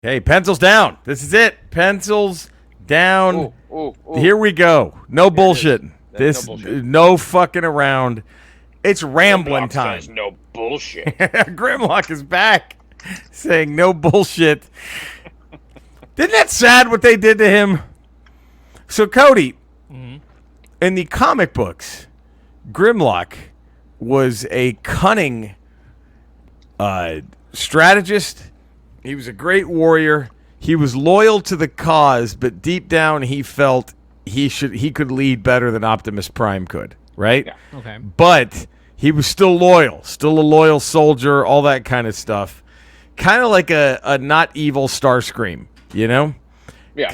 Hey, pencils down. This is it. Pencils down. Ooh. Here we go. No bullshitting. No bullshit. No fucking around. It's rambling Grimlock time. says no bullshit. Grimlock is back saying no bullshit. Isn't that sad what they did to him? So, Cody, in the comic books, Grimlock was a cunning strategist. He was a great warrior. He was loyal to the cause, but deep down he felt he could lead better than Optimus Prime could, right? Yeah. Okay. But he was still loyal, still a loyal soldier, all that kind of stuff. Kind of like a not evil Starscream, you know? Yeah.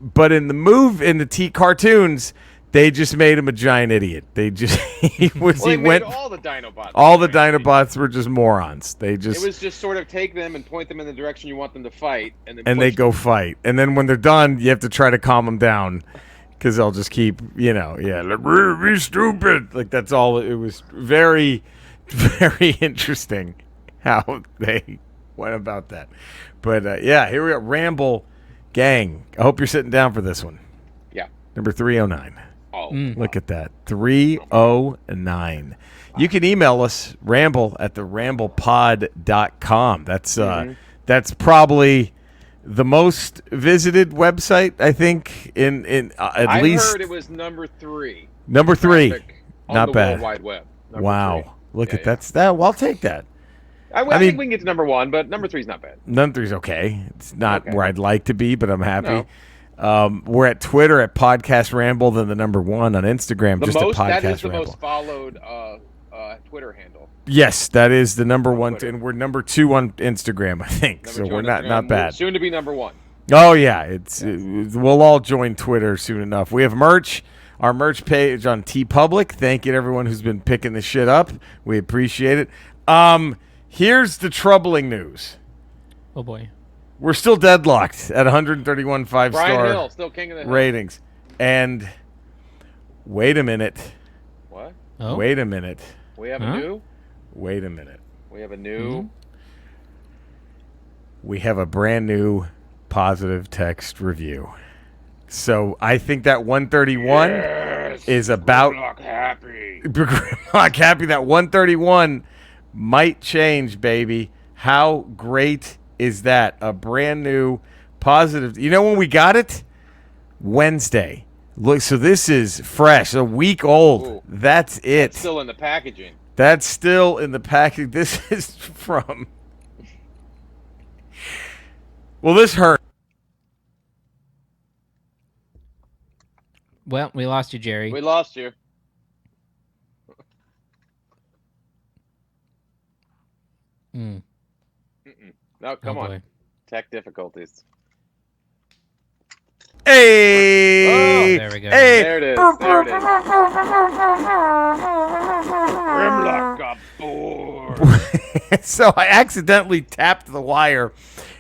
But in the cartoons, they just made him a giant idiot. They just all the Dinobots. All the Dinobots were just morons. It was just sort of take them and point them in the direction you want them to fight, and then they go fight. And then when they're done, you have to try to calm them down because they'll just keep, like, be stupid. Like, that's all. It was very, very interesting how they went about that. But, here we go. Ramble gang. I hope you're sitting down for this one. Yeah. Number 309. Oh, Look at that. 309. You can email us, ramble@theramblepod.com. That's probably the most visited website, I think, in at least. I heard it was number 3. Number 3. Traffic on Not the bad. World Wide Web. Number Wow. 3. Look Yeah, at that. Well, I'll take that. I mean, think we can get to number 1, but number 3 is not bad. Number 3's okay. It's not Okay. where I'd like to be, but I'm happy. No. We're at Twitter at Podcast Ramble, then the number 1 on Instagram, That is Podcast the Ramble. most followed Twitter handle. Yes, that is the number 1, and we're number 2 on Instagram, I think. Number So 2 we're on not Instagram. bad. Soon to be number 1. Oh yeah, we'll all join Twitter soon enough. We have merch. Our merch page on TeePublic. Thank you to everyone who's been picking this shit up. We appreciate it. Here's the troubling news. Oh boy. We're still deadlocked at 131 Brian five-star Hill, still king of the hill. ratings. And wait a minute. What? Oh. Wait a minute. We have Huh? a new? Wait a minute. We have a new? We have a brand new positive text review. So I think that 131 is about Grimlock happy. Grimlock happy. That 131 might change, baby. How great is that? A brand new positive. You know when we got it? Wednesday. Look, so this is fresh, a week old. Ooh. That's it. It's still in the packaging. That's still in the package. This is from. Well, this hurt. Well, we lost you, Jerry. We lost you. Mm. No, come Oh, on. boy. Tech difficulties. Hey! Oh, there we go. Hey! There it is. There it is. Grimlock got bored. So I accidentally tapped the wire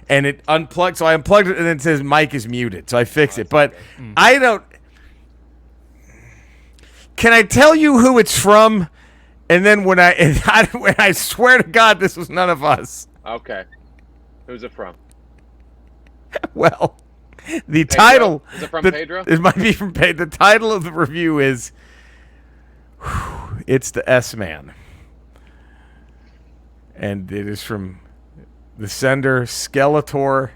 and it unplugged. So I unplugged it and it says mic is muted. So I fixed it. But I don't. Can I tell you who it's from? And then when I swear to God, this was none of us. Okay. Who's it from? Well, the Pedro? title. Is it from Pedro? It might be from Pedro. The title of the review is It's the S-Man. And it is from the sender Skeletor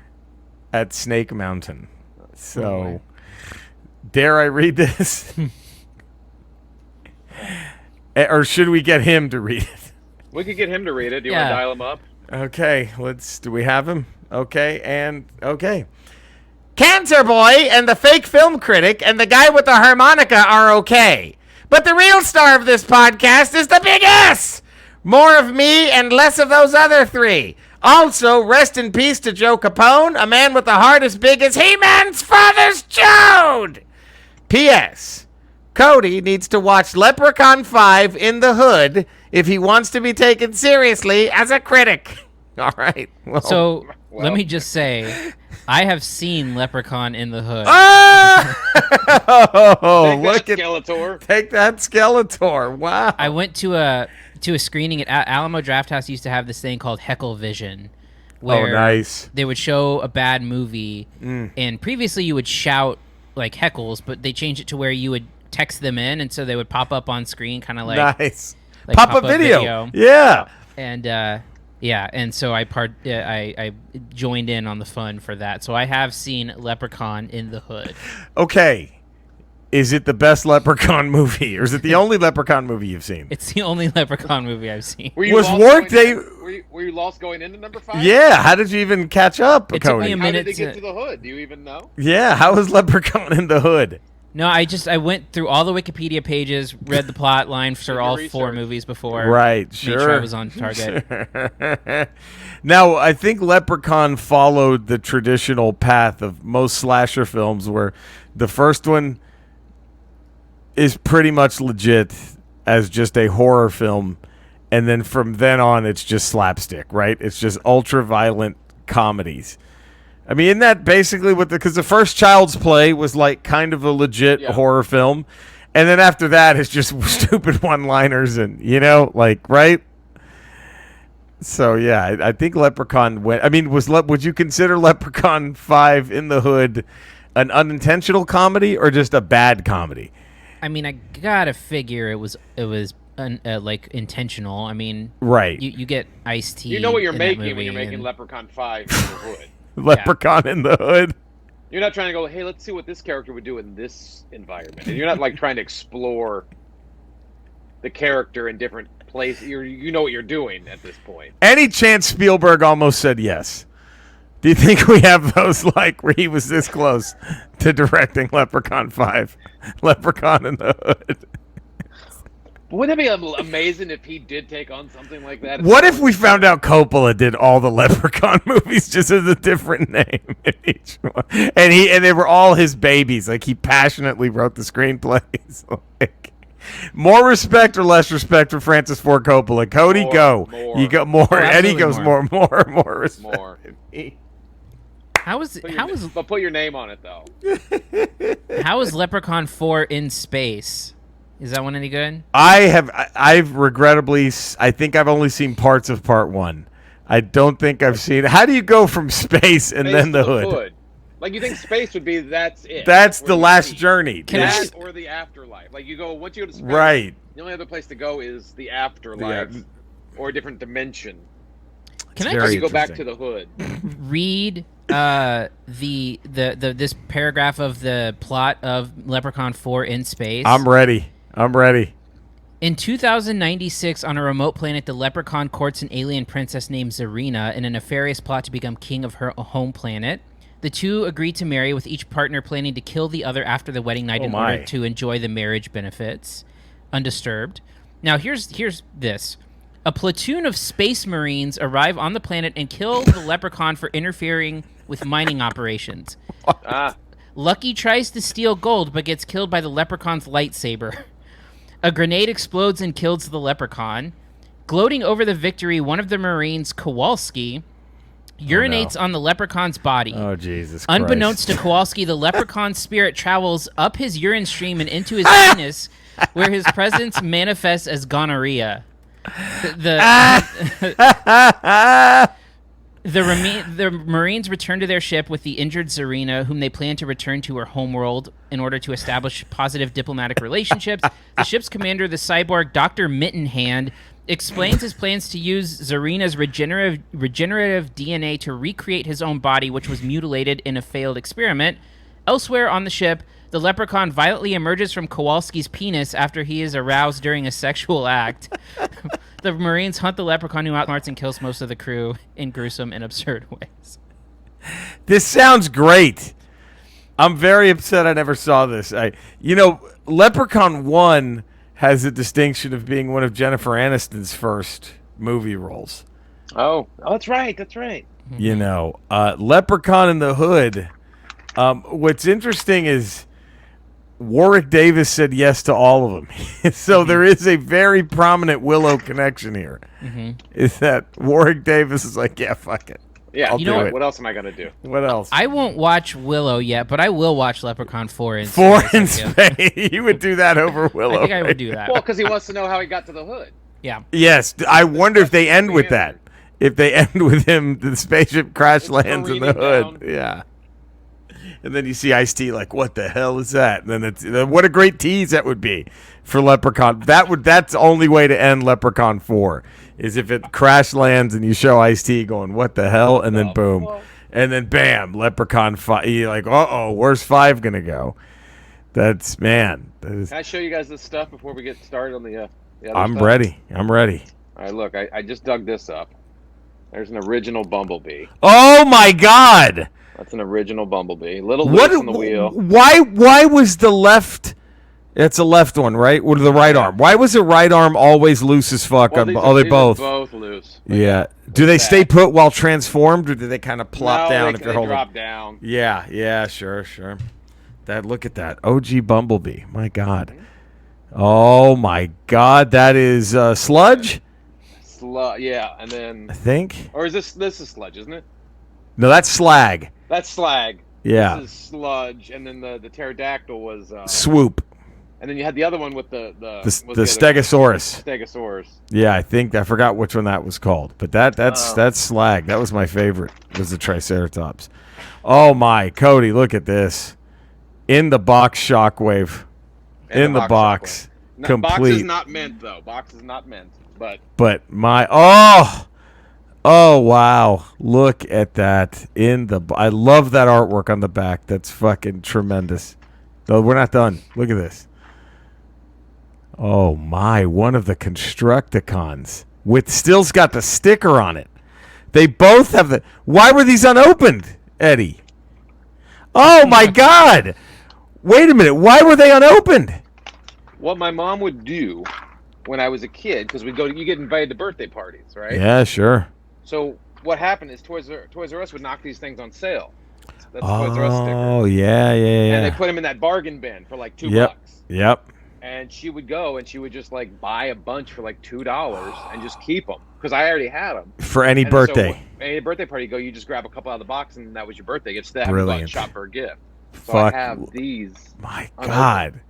at Snake Mountain. So, dare I read this? Or should we get him to read it? We could get him to read it. Do you want Yeah. to dial him up? Okay, do we have him? Okay. Cancer Boy and the fake film critic and the guy with the harmonica are okay. But the real star of this podcast is the Big S! More of me and less of those other 3. Also, rest in peace to Joe Capone, a man with a heart as big as He-Man's father's chode! P.S. Cody needs to watch Leprechaun 5 in the Hood if he wants to be taken seriously as a critic. All right. Well, So let me just say, I have seen Leprechaun in the Hood. oh, look at Skeletor. take that Skeletor. Wow. I went to a screening at Alamo Drafthouse. Used to have this thing called Heckle Vision, where nice. they would show a bad movie, and previously you would shout like heckles, but they changed it to where you would text them in, and so they would pop up on screen, kind of like nice like pop-up video. And and so I joined in on the fun for that. So I have seen Leprechaun in the Hood. Okay. Is it the best Leprechaun movie, or is it the only Leprechaun movie you've seen? It's the only Leprechaun movie I've seen. Were you lost going into number 5? Yeah, how did you even catch up, It Cody? took me a How minute did they get to the Hood? Do you even know? Yeah, how was Leprechaun in the Hood? No, I went through all the Wikipedia pages, read the plot line for all 4 movies before. Right, Made sure I was on target. Sure. Now, I think Leprechaun followed the traditional path of most slasher films, where the first one is pretty much legit as just a horror film, and then from then on it's just slapstick, right? It's just ultra violent comedies. I mean, isn't that basically what because the first Child's Play was like kind of a legit horror film, and then after that it's just stupid one-liners and like, right? So yeah, I think Leprechaun went. I mean, would you consider Leprechaun 5 in the Hood an unintentional comedy or just a bad comedy? I mean, I gotta figure it was like intentional. I mean, right? You get Ice-T. You know what you're in making when you're making Leprechaun 5 in the Hood. Leprechaun in the Hood. You're not trying to go, hey, let's see what this character would do in this environment. And you're not like trying to explore the character in different places. You know what you're doing at this point. Any chance Spielberg almost said yes? Do you think we have those like where he was this close to directing Leprechaun 5? Leprechaun in the Hood. Wouldn't it be amazing if he did take on something like that? What if we found out Coppola did all the Leprechaun movies just as a different name in each one, and they were all his babies? Like he passionately wrote the screenplays. Like, more respect or less respect for Francis Ford Coppola? Cody, go. You got more. Eddie goes more respect. More. But put your name on it though. How is Leprechaun 4 in space? Is that one any good? I've regrettably, I think I've only seen parts of part 1. I don't think I've seen. How do you go from space and then the hood? Like you think space would be that's it. That's the last journey. Or the afterlife. Like you go once you go to space. Right. The only other place to go is the afterlife or a different dimension. Can I just go back to the hood? Read this paragraph of the plot of Leprechaun 4 in space. I'm ready. In 2096, on a remote planet, the Leprechaun courts an alien princess named Zarina in a nefarious plot to become king of her home planet. The two agree to marry, with each partner planning to kill the other after the wedding night in order to enjoy the marriage benefits, undisturbed. Now, here's this. A platoon of space marines arrive on the planet and kill the Leprechaun for interfering with mining operations. Lucky tries to steal gold, but gets killed by the Leprechaun's lightsaber. A grenade explodes and kills the Leprechaun. Gloating over the victory, one of the Marines, Kowalski, urinates on the Leprechaun's body. Oh, Jesus Christ. Unbeknownst to Kowalski, the Leprechaun's spirit travels up his urine stream and into his penis, where his presence manifests as gonorrhea. The Marines return to their ship with the injured Zarina, whom they plan to return to her homeworld in order to establish positive diplomatic relationships. The ship's commander, the cyborg Dr. Mittenhand, explains his plans to use Zarina's regenerative DNA to recreate his own body, which was mutilated in a failed experiment. Elsewhere on the ship, the Leprechaun violently emerges from Kowalski's penis after he is aroused during a sexual act. The Marines hunt the Leprechaun, who outsmarts and kills most of the crew in gruesome and absurd ways. This sounds great. I'm very upset I never saw this. Leprechaun 1 has the distinction of being one of Jennifer Aniston's first movie roles. Oh, that's right. Leprechaun in the Hood. What's interesting is Warwick Davis said yes to all of them. So there is a very prominent Willow connection here. Mm-hmm. Is that Warwick Davis is like, yeah, fuck it. Yeah, I'll do it. What else am I going to do? What else? I won't watch Willow yet, but I will watch Leprechaun 4 in space. 4 in space. You would do that over Willow. I think I would do that. Well, because he wants to know how he got to the hood. Yeah. Yes. I wonder if they end with that. if they end with him, the spaceship crash lands in the careening hood. down. Yeah. And then you see Ice-T like, what the hell is that? And then what a great tease that would be for Leprechaun. That's the only way to end Leprechaun 4 is if it crash lands and you show Ice-T going, what the hell? And then boom. And then bam, Leprechaun 5. You're like, uh-oh, where's 5 going to go? That's, man. Can I show you guys this stuff before we get started on the other I'm stuff? ready. I'm ready. All right, look, I just dug this up. There's an original Bumblebee. Oh, my God. That's an original Bumblebee. Little loose on the wheel. Why was the left... It's a left one, right? Or the right arm? Why was the right arm always loose as fuck? Well, They these are both? both loose. Yeah. Do they stay put while transformed, or do they kind of plop down if they they're holding? drop down. Yeah, sure. Look at that. OG Bumblebee. My God. Oh, my God. That is sludge? Yeah, and then... I think. Or is this is sludge, isn't it? No, that's slag. That's slag. Yeah. This is sludge, and then the pterodactyl was... Swoop. And then you had the other one with the Stegosaurus. Stegosaurus. Yeah, I forgot which one that was called. But that's slag. That was my favorite. Was the Triceratops. Oh, my. Cody, look at this. In the box Shockwave. In the box. No, Complete. Box is not meant, though. Box is not meant. But my... Oh, wow. Look at that. I love that artwork on the back. That's fucking tremendous. No, we're not done. Look at this. Oh, my. One of the Constructicons. Still's got the sticker on it. They both have the... Why were these unopened, Eddie? Oh, my God. Wait a minute. Why were they unopened? What my mom would do when I was a kid, because you get invited to birthday parties, right? Yeah, sure. So what happened is Toys R Us would knock these things on sale. That's Toys R Us sticker. Oh, yeah. And they put them in that bargain bin for like $2. Yep. And she would go and she would just like buy a bunch for like $2 and just keep them because I already had them for any birthday. So, any birthday party, you just grab a couple out of the box and that was your birthday. It's to have Brilliant. a shop for a gift. So Fuck. I have these. My God.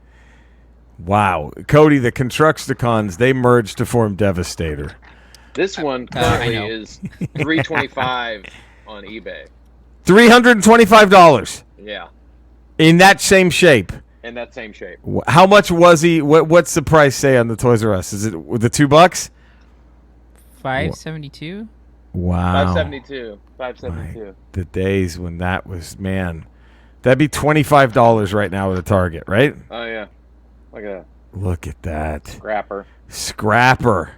Wow. Cody, the Constructicons, they merged to form Devastator. This one currently is $325 on eBay. $325. Yeah. In that same shape. In that same shape. How much was he? What's the price say on the Toys R Us? Is it with the $2? $5.72. Wow. $5.72. The days when that was, man. That'd be $25 right now at a Target, right? Oh yeah. Look at that. Look at that. Scrapper.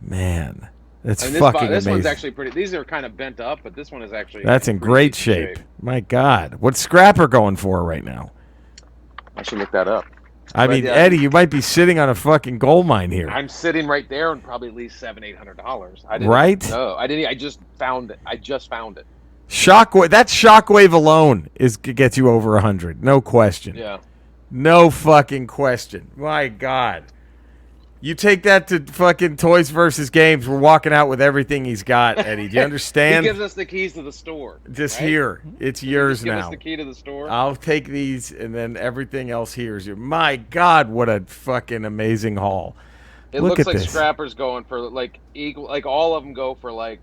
Man. That's this fucking this amazing. one's actually pretty. These are kind of bent up, but this one is actually. That's in great shape. My God. What's Scrapper going for right now? I should look that up. I mean, Eddie, you might be sitting on a fucking gold mine here. I'm sitting right there on probably at least $700-800. Right? No, I didn't. I just found it. Shockwave. That Shockwave alone gets you over 100. No question. Yeah. No fucking question. My God. You take that to fucking Toys versus Games. We're walking out with everything he's got, Eddie. Do you understand? He gives us the keys to the store. Just right? here. It's yours give now. Give us the key to the store. I'll take these, and then everything else here is yours. My God, what a fucking amazing haul. It Look looks at like this. Scrapper's going for like equal. Like all of them go for like.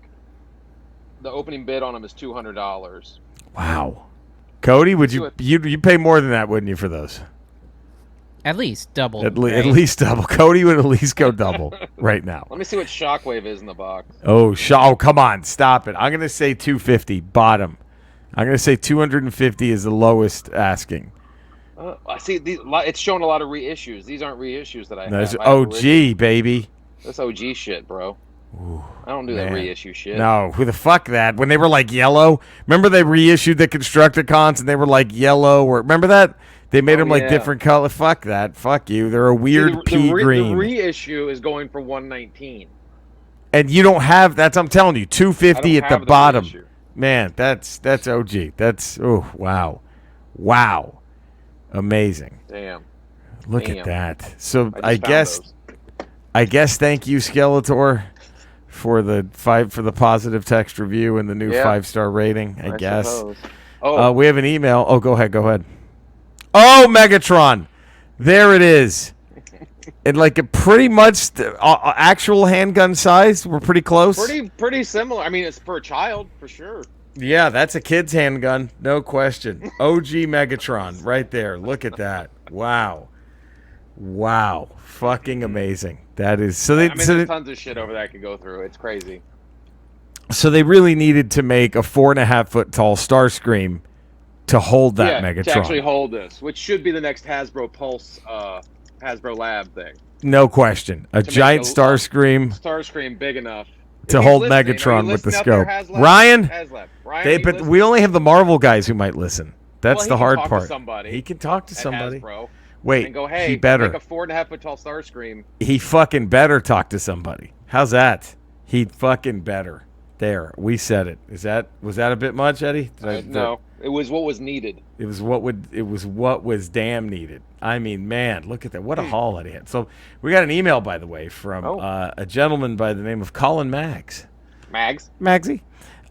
The opening bid on them is $200. Wow. Cody, would you pay more than that, wouldn't you, for those? At least double. At least double. Cody would at least go double right now. Let me see what Shockwave is in the box. Oh, come on. Stop it. I'm going to say $250, bottom. I'm going to say $250 is the lowest asking. I see. It's showing a lot of reissues. These aren't reissues that I have. That's OG, baby. That's OG shit, bro. Ooh, I don't do that reissue shit. No, who the fuck that? When they were like yellow. Remember they reissued the Constructicons and they were like yellow? Or remember that? They made them like different color. Fuck that. Fuck you. They're a weird pea green. The reissue is going for $119. And you don't have that's I'm telling you, $250 at the bottom. Reissue. Man, that's OG. That's wow. Amazing. Damn. Look at that. So I guess thank you, Skeletor, for the positive text review and the new 5-star rating. I guess. Suppose. We have an email. Oh, go ahead. Oh, Megatron. There it is. And like a pretty much actual handgun size. We're pretty close. Pretty similar. I mean, it's for a child for sure. Yeah, that's a kid's handgun, no question. OG Megatron, right there. Look at that. Wow, fucking amazing. That is so. There's tons of shit over there I could go through. It's crazy. So they really needed to make a 4.5 foot tall Starscream to hold that Megatron. To actually hold this, which should be the next Hasbro Pulse, Hasbro Lab thing. No question, a giant Starscream. Starscream big enough to hold Megatron with the scope. Ryan, but we only have the Marvel guys who might listen. That's the hard part. He can talk to somebody. Wait, and go, hey, he better. Make a 4.5 foot tall Starscream. He fucking better talk to somebody. How's that? He fucking better. There, we said it. Was that a bit much, Eddie? No, it was what was needed. It was what was damn needed. I mean, man, look at that. What a haul Eddie had. So we got an email, by the way, from a gentleman by the name of Colin Magsy.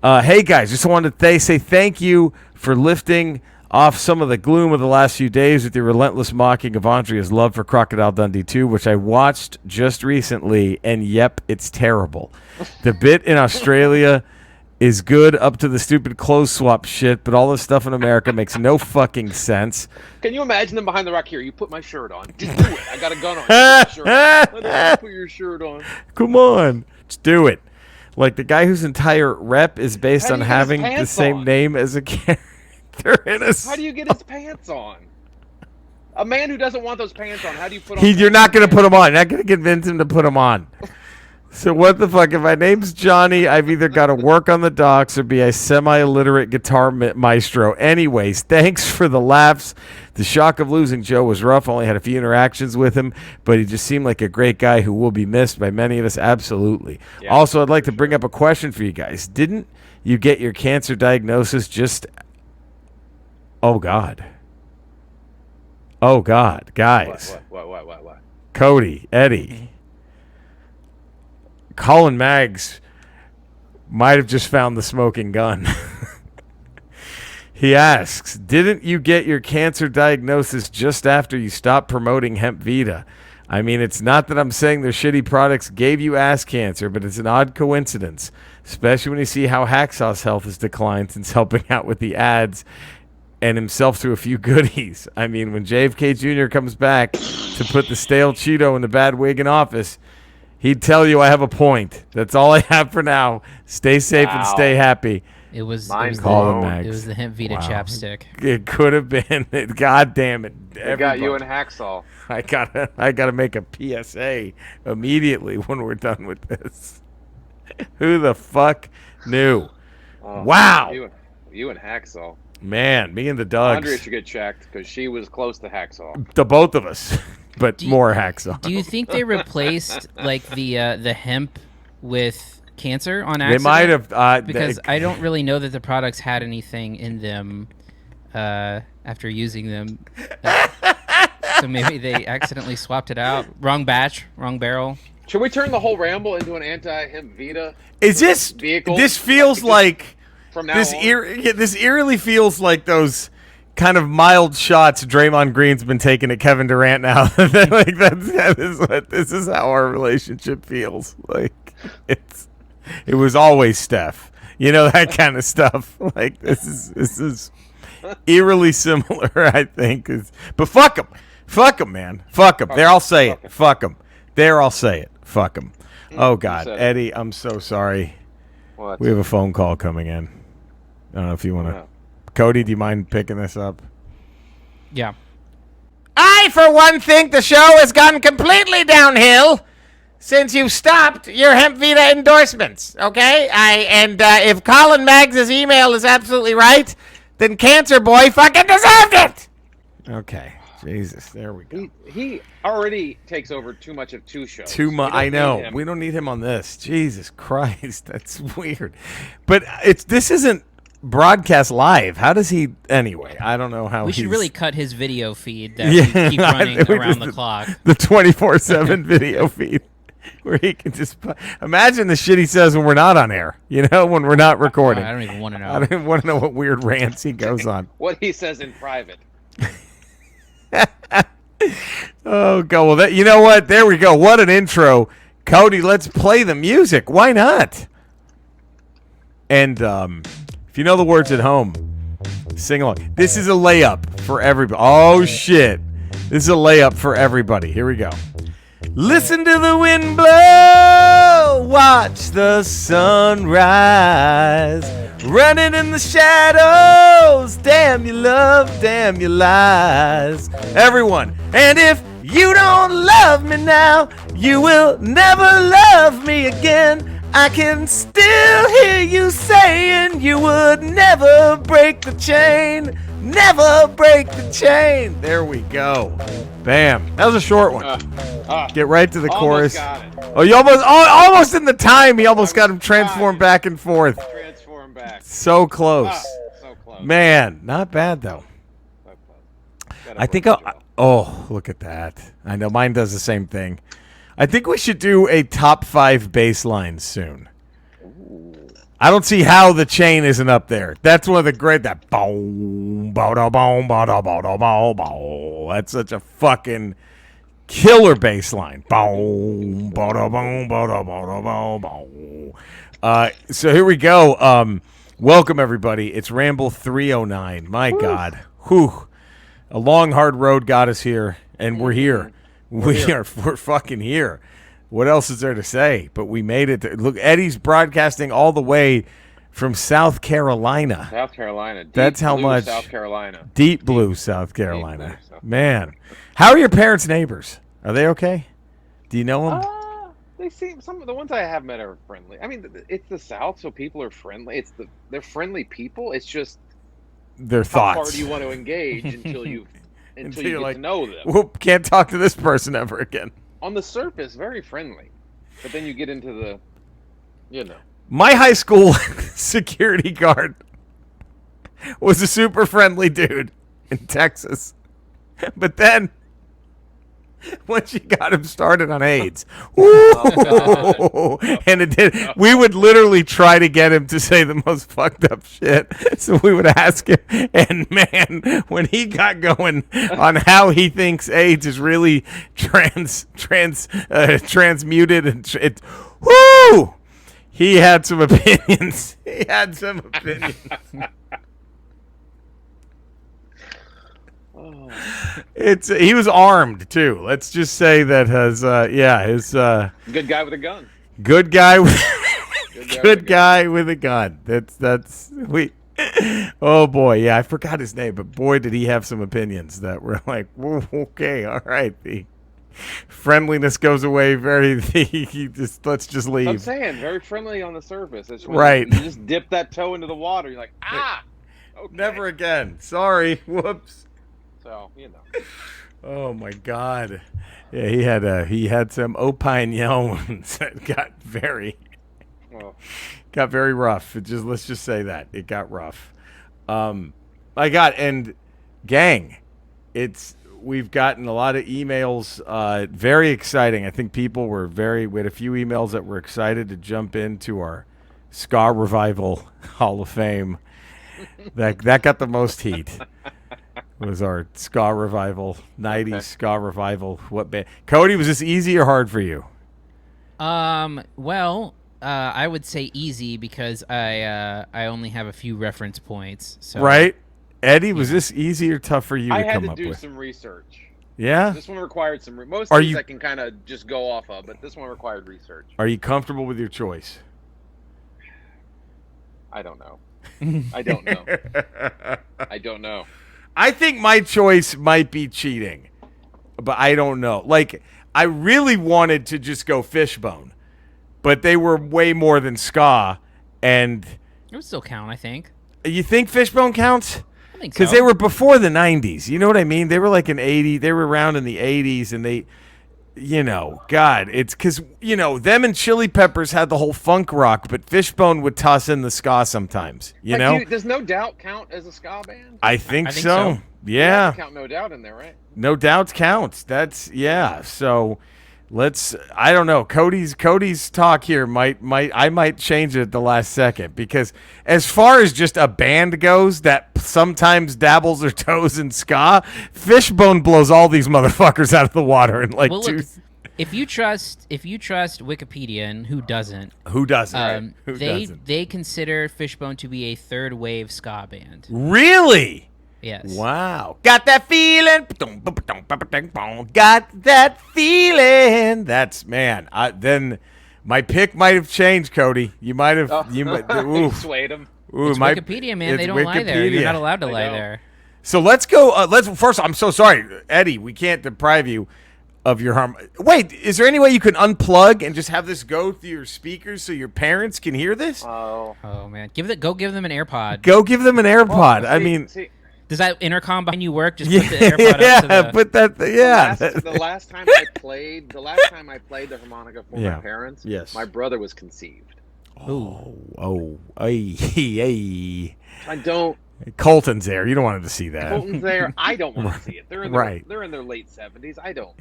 Hey guys, just wanted to say thank you for lifting off some of the gloom of the last few days with your relentless mocking of Andrea's love for Crocodile Dundee 2, which I watched just recently, and yep, it's terrible. The bit in Australia is good up to the stupid clothes swap shit, but all this stuff in America makes no fucking sense. Can you imagine them behind the rock here? You put my shirt on. Just do it. I got a gun on. Put your shirt on. Come on. Just do it. Like the guy whose entire rep is based on having the same name as a character. How do you get his pants on? A man who doesn't want those pants on, how do you put on? You're not going to put them on. You're not going to convince him to put them on. So what the fuck? If my name's Johnny, I've either got to work on the docks or be a semi-illiterate guitar maestro. Anyways, thanks for the laughs. The shock of losing Joe was rough. Only had a few interactions with him, but he just seemed like a great guy who will be missed by many of us. Absolutely. Yeah, also, I'd like to bring up a question for you guys. Didn't you get your cancer diagnosis just... Oh, God. Oh, God. Guys. What? Cody, Eddie. Colin Maggs might have just found the smoking gun. He asks, didn't you get your cancer diagnosis just after you stopped promoting Hemp Vita? I mean, it's not that I'm saying their shitty products gave you ass cancer, but it's an odd coincidence, especially when you see how Hacksaw's health has declined since helping out with the ads and himself through a few goodies. I mean, when JFK Jr. comes back to put the stale Cheeto in the bad wig in office, he'd tell you I have a point. That's all I have for now. Stay safe and stay happy. It was the Hemp Vita chapstick. It could have been. God damn it. It got you in Hacksaw. I gotta make a PSA immediately when we're done with this. Who the fuck knew? Wow. You and Hacksaw. Man, me and the Dougs. Andrea should get checked because she was close to Hacksaw. The both of us, but more Hacksaw. Do you think they replaced like the hemp with cancer on accident? They might have. Because I don't really know that the products had anything in them after using them. So maybe they accidentally swapped it out. Wrong batch, wrong barrel. Should we turn the whole Ramble into an anti-Hemp Vita? Is this vehicle? This feels like from now this on? This eerily feels like those kind of mild shots Draymond Green's been taking at Kevin Durant now. Like this is how our relationship feels. Like it was always Steph. You know, that kind of stuff. Like this is eerily similar, I think. But fuck them. Fuck them, man. Fuck them. There, I'll say it. Fuck them. There, I'll say it. Fuck them. Oh, God. Eddie, I'm so sorry. What? We have a phone call coming in. I don't know if you want to... Cody, do you mind picking this up? Yeah. I, for one, think the show has gone completely downhill since you stopped your Hemp Vita endorsements, okay? If Colin Maggs' email is absolutely right, then Cancer Boy fucking deserved it! Okay. Jesus, there we go. He already takes over too much of two shows. I know. We don't need him on this. Jesus Christ, that's weird. But this isn't broadcast live. How does he... Anyway, I don't know how we should really cut his video feed that we keep running around the clock. The 24/7 video feed. Where he can just... Imagine the shit he says when we're not on air. You know, when we're not recording. I don't even want to know. I don't even want to know what weird rants he goes on. What he says in private. Oh, God. Well, you know what? There we go. What an intro. Cody, let's play the music. Why not? And if you know the words at home, sing along. This is a layup for everybody. Oh, shit. This is a layup for everybody. Here we go. Listen to the wind blow. Watch the sun rise. Running in the shadows. Damn your love, damn your lies. Everyone. And if you don't love me now, you will never love me again. I can still hear you saying you would never break the chain. Never break the chain. There we go. Bam. That was a short one. Get right to the chorus. Got it. Oh, you almost in the time. He almost got him transformed back and forth. Transform back. So close. So close. Man, not bad though. So close. I think look at that. I know mine does the same thing. I think we should do a top 5 bass lines soon. Ooh. I don't see how the chain isn't up there. That's one of the great. That boom, boom, boom, boom, boom. That's such a fucking killer bass line. Boom, boom, boom, boom, boom. So here we go. Welcome everybody. It's Ramble 309. My God, whew. A long hard road got us here, and we're here. We're fucking here. What else is there to say? But we made it. Look, Eddie's broadcasting all the way from South Carolina. South Carolina. That's how much. South Carolina. Deep blue South Carolina. Deep blue South Man, how are your parents' neighbors? Are they okay? Do you know them? They seem, some of the ones I have met are friendly. I mean, it's the South, so people are friendly. They're friendly people. It's just Their how thoughts. far do you want to engage until you Until get you're like, to know them. Whoop, can't talk to this person ever again. On the surface, very friendly, but then you get into the, My high school security guard was a super friendly dude in Texas. But then, once you got him started on AIDS, and it did, we would literally try to get him to say the most fucked up shit. So we would ask him, and man, when he got going on how he thinks AIDS is really transmuted, and whoo, he had some opinions. He was armed too. Let's just say that his good guy with a gun. Good guy with good guy with a gun. That's we. Oh boy, yeah, I forgot his name, but boy, did he have some opinions that were like, whoa, okay, all right, the friendliness goes away let's just leave. I'm saying very friendly on the surface. It's when Right. You just dip that toe into the water. You're like, okay. Never again. Sorry. Whoops. So Oh my God. Yeah, he had some opinions that got very rough. Let's just say that it got rough. Gang, we've gotten a lot of emails. Very exciting. I think people were we had a few emails that were excited to jump into our Ska Revival Hall of Fame. That got the most heat. Was our Ska Revival, 90s Ska Revival. What band? Cody, was this easy or hard for you? Well, I would say easy because I only have a few reference points. So. Right? Eddie, was this easy or tough for you to come up with? I had to do some research. Yeah? This one required some most of these I can kind of just go off of, but this one required research. Are you comfortable with your choice? I don't know. I don't know. I don't know. I think my choice might be cheating, but I don't know. Like, I really wanted to just go Fishbone, but they were way more than ska, and it would still count, I think. You think Fishbone counts? I think so. Because they were before the 90s. You know what I mean? They were like they were around in the 80s, and they, God, it's because, them and Chili Peppers had the whole funk rock, but Fishbone would toss in the ska sometimes, Does No Doubt count as a ska band? I think so. Yeah. Count No Doubt in there, right? No Doubt counts. So I don't know. Cody's talk here I might change it at the last second, because as far as just a band goes that sometimes dabbles their toes in ska, Fishbone blows all these motherfuckers out of the water in like Well, two. look, if you trust Wikipedia, and who doesn't? Who doesn't? Who they doesn't? they consider Fishbone to be a third wave ska band. Really? Yes. Wow. Got that feeling. Got that feeling. That's, man. Then my pick might have changed, Cody. You might have. You might. You swayed him. It's Wikipedia, man. They don't lie there. You're not allowed to lie there. So let's go. First, I'm so sorry, Eddie. We can't deprive you of your harm. Wait, is there any way you can unplug and just have this go through your speakers so your parents can hear this? Oh. Oh man, go give them an AirPod. Go give them an AirPod. See, Does that intercom behind you work? Just put the AirPod up to the... put that. the last time I played the harmonica for my parents, yes, my brother was conceived. Hey. I don't. Colton's there. You don't want him to see that. Colton's there. I don't want to see it. They're in their late 70s. I don't.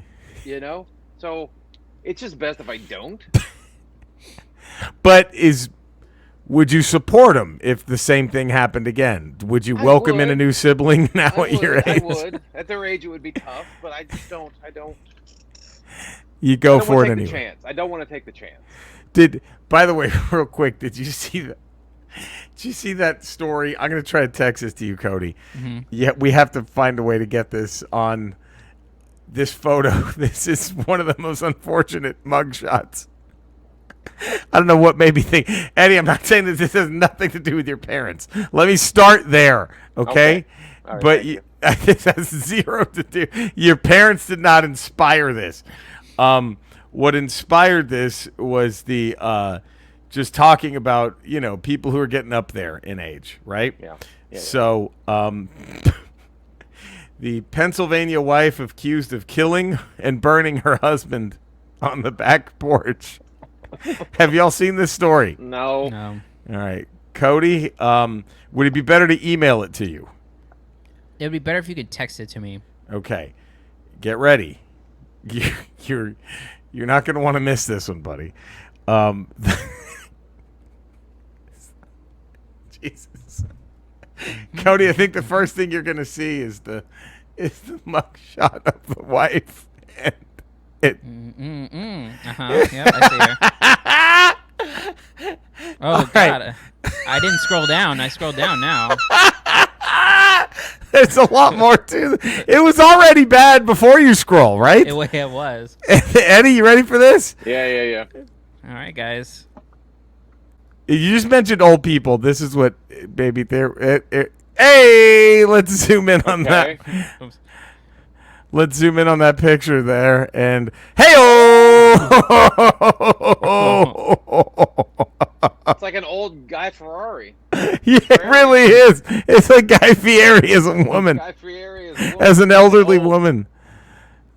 So it's just best if I don't. But would you support him if the same thing happened again? Would you welcome in a new sibling now at your age? I would. At their age, it would be tough, but I just don't. You go for it anyway. Chance. I don't want to take the chance. By the way, real quick, did you see that? Did you see that story? I'm going to try to text this to you, Cody. Mm-hmm. Yeah, we have to find a way to get this on this photo. This is one of the most unfortunate mugshots. I don't know what made me think. Eddie, I'm not saying that this has nothing to do with your parents. Let me start there, okay? Right, but this has zero to do. Your parents did not inspire this. What inspired this was the just talking about, people who are getting up there in age, right? Yeah. So the Pennsylvania wife accused of killing and burning her husband on the back porch. Have y'all seen this story? No. No. All right. Cody, would it be better to email it to you? It would be better if you could text it to me. Okay. Get ready. You're not going to want to miss this one, buddy. Jesus. Cody, I think the first thing you're going to see is the mugshot of the wife. And it. Yep, I see her. Oh, God. Right. I didn't scroll down. I scrolled down now. There's a lot more to it. It was already bad before you scroll, right? It was. Eddie, you ready for this? Yeah. All right, guys. You just mentioned old people. This is what, baby, hey, let's zoom in on that. Let's zoom in on that picture there. And, hey-oh! It's like an old Guy Ferrari. Yeah, it really is. It's like Guy Fieri as a woman. Guy Fieri as a woman. As an elderly woman.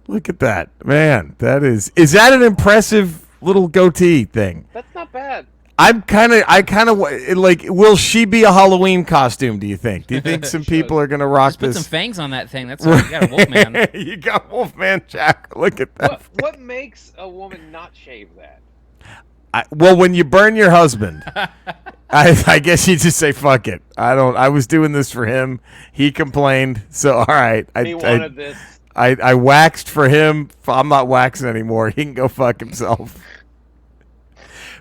Look at that. Man, is that an impressive little goatee thing? That's not bad. I kind of like, will she be a Halloween costume, do you think? Do you think some people are going to rock Just put this? some fangs on that thing. That's what you got, a Wolfman. You got Wolfman Jack. Look at that. What makes a woman not shave that? Well, when you burn your husband, I guess you just say, fuck it. I was doing this for him. He complained. So, all right. He wanted this. I waxed for him. I'm not waxing anymore. He can go fuck himself.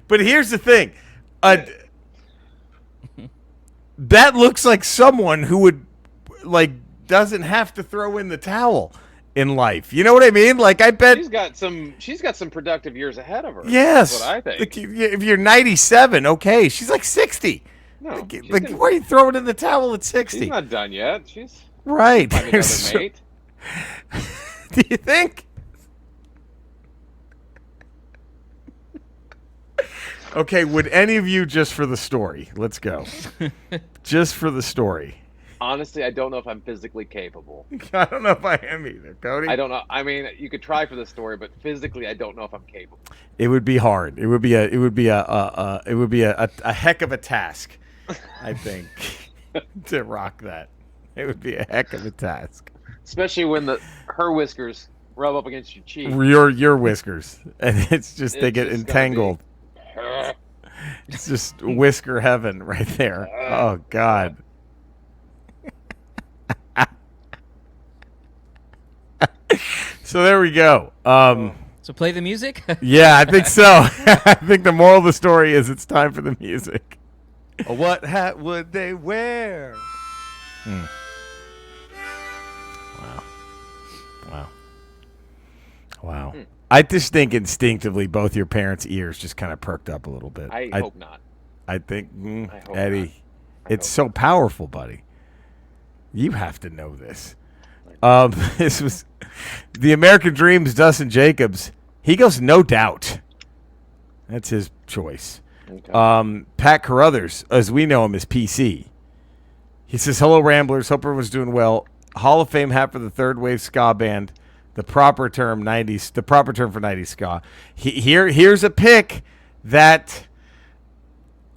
But here's the thing. That looks like someone who would, doesn't have to throw in the towel in life. You know what I mean? Like, I bet she's got some productive years ahead of her. Yes. That's what I think. Like, if you're 97, okay. She's like 60. No. Why are you throwing in the towel at 60? She's not done yet. She's right. Another mate. Do you think? Okay, would any of you, just for the story, let's go. Just for the story. Honestly, I don't know if I'm physically capable. I don't know if I am either, Cody. I don't know. I mean, you could try for the story, but physically, I don't know if I'm capable. It would be hard. It would be a heck of a task, I think, to rock that. It would be a heck of a task. Especially when her whiskers rub up against your cheek. Your whiskers, and it's just they It's get just gonna entangled. It's just whisker heaven right there. Oh God. So there we go. So play the music. Yeah, I think so. I think the moral of the story is it's time for the music. What hat would they wear? Wow. I just think instinctively both your parents' ears just kind of perked up a little bit. I hope not. I think, I hope Eddie, not. it's so powerful, buddy. You have to know this. This was the American Dream's Dustin Jacobs. He goes, no doubt. That's his choice. Okay. Pat Carruthers, as we know him, is PC. He says, hello, Ramblers. Hope everyone's doing well. Hall of Fame hat for the third wave ska band. The proper term for 90s ska. Here's a pick that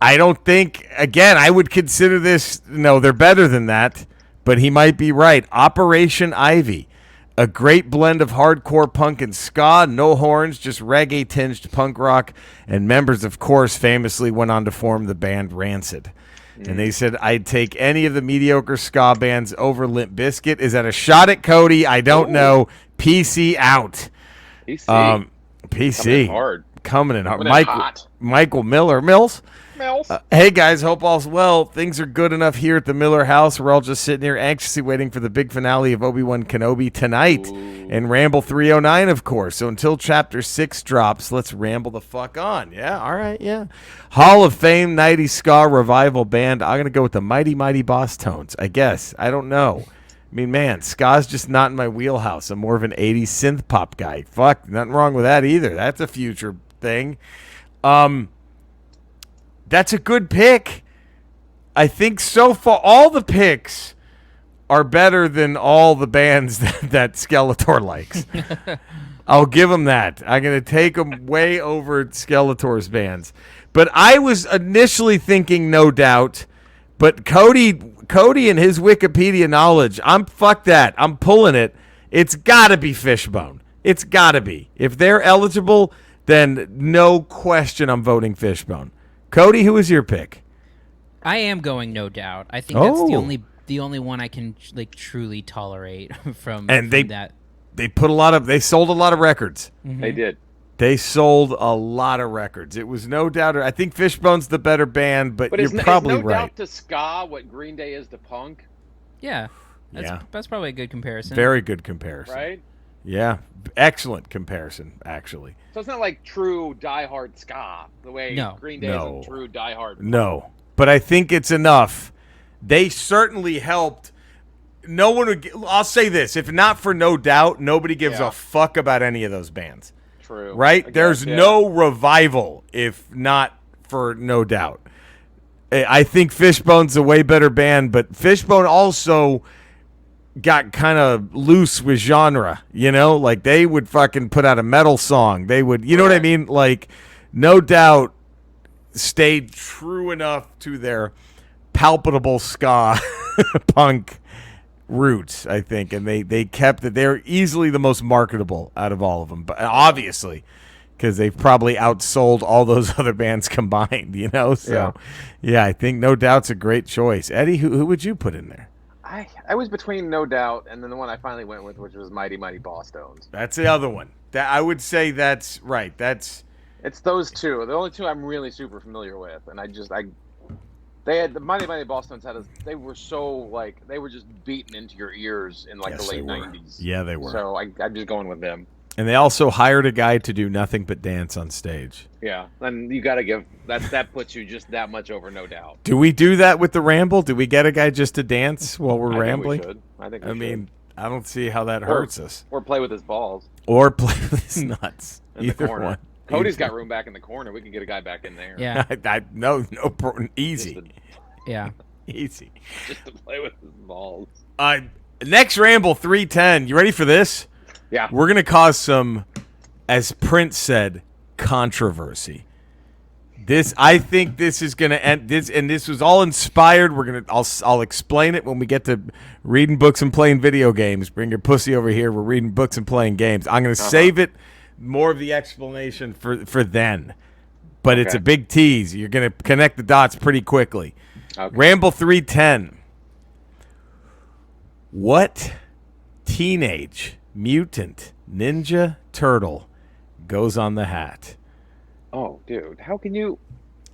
I don't think, again, I would consider this, no, they're better than that, but he might be right. Operation Ivy. A great blend of hardcore punk and ska, no horns, just reggae-tinged punk rock, and members, of course, famously went on to form the band Rancid. And they said, I'd take any of the mediocre ska bands over Limp Bizkit. Is that a shot at Cody? I don't know. PC out. PC. PC. Coming in hard. Coming in hard. Coming in hot. Michael Mills. Mills. Hey, guys. Hope all's well. Things are good enough here at the Miller house. We're all just sitting here anxiously waiting for the big finale of Obi-Wan Kenobi tonight. And Ramble 309, of course. So until Chapter 6 drops, let's ramble the fuck on. Yeah, all right, yeah. Hall of Fame 90s ska revival band. I'm going to go with the Mighty Mighty Boss Tones, I guess. I don't know. I mean, man, ska's just not in my wheelhouse. I'm more of an 80s synth pop guy. Fuck, nothing wrong with that either. That's a future thing. That's a good pick. I think so far all the picks are better than all the bands that Skeletor likes. I'll give him that. I'm going to take him way over Skeletor's bands. But I was initially thinking No Doubt, but Cody and his Wikipedia knowledge, fuck that. I'm pulling it. It's got to be Fishbone. It's got to be. If they're eligible, then no question I'm voting Fishbone. Cody, who is your pick? I am going No Doubt. I think that's the only one I can truly tolerate from that. They sold a lot of records. Mm-hmm. They did. They sold a lot of records. It was No Doubt. I think Fishbone's the better band, but you're probably is No right. Doubt to ska what Green Day is to punk? Yeah. That's probably a good comparison. Very good comparison. Right? Yeah. Excellent comparison, actually. So it's not like true diehard ska the way Green Day is true diehard punk. No. But I think it's enough. They certainly helped. No one would. I'll say this: if not for No Doubt, nobody gives a fuck about any of those bands. True. Right? There's no revival if not for No Doubt. I think Fishbone's a way better band, but Fishbone also got kind of loose with genre. You know, like they would fucking put out a metal song. They would, you know what I mean? Like, No Doubt stayed true enough to their palpable ska punk roots, I think, and they kept it. They're easily the most marketable out of all of them, but obviously because they've probably outsold all those other bands combined, you know. So yeah, I think No Doubt's a great choice. Eddie, who would you put in there? I was between No Doubt and then the one I finally went with, which was Mighty Mighty Boss Tones. That's the other one. That I would say that's right. It's those two. The only two I'm really super familiar with, and they had the Mighty Mighty Boss Tones they were so they were just beaten into your ears in the late 90s. Yeah, they were. So I'm just going with them. And they also hired a guy to do nothing but dance on stage. Yeah, and you got to give that puts you just that much over, No Doubt. Do we do that with the Ramble? Do we get a guy just to dance while we're rambling? I think we should. mean, I don't see how that hurts us. Or play with his balls. Or play with his nuts. In Either the corner. one. Cody's got room back in the corner. We can get a guy back in there. Yeah. Easy. Yeah. Easy. Just to play with his balls. Next Ramble 310. You ready for this? Yeah. We're going to cause some, as Prince said, controversy. I think this is gonna end. This was all inspired. I'll explain it when we get to reading books and playing video games. Bring your pussy over here. We're reading books and playing games. I'm gonna save it. More of the explanation for then, but it's a big tease. You're gonna connect the dots pretty quickly. Okay. Ramble 310. What teenage mutant ninja turtle goes on the hat? Oh, dude, how can you?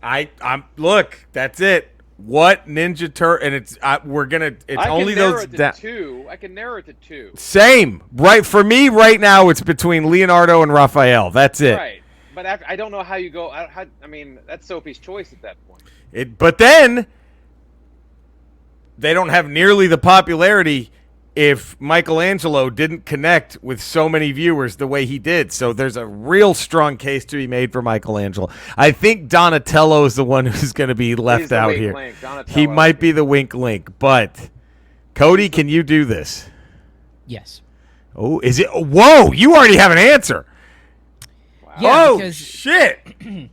I'm look. That's it. What ninja turtle? And it's we're gonna. It's only those. Two. I can narrow it to two. Same. Right for me right now. It's between Leonardo and Raphael. That's it. Right. But I don't know how you go. I mean, that's Sophie's choice at that point. But then they don't have nearly the popularity if Michelangelo didn't connect with so many viewers the way he did. So there's a real strong case to be made for Michelangelo. I think Donatello is the one who's going to be left out here. He might be the wink link. But, Cody, can you do this? Yes. Oh, is it? Whoa, you already have an answer. Wow. Yeah, oh, shit.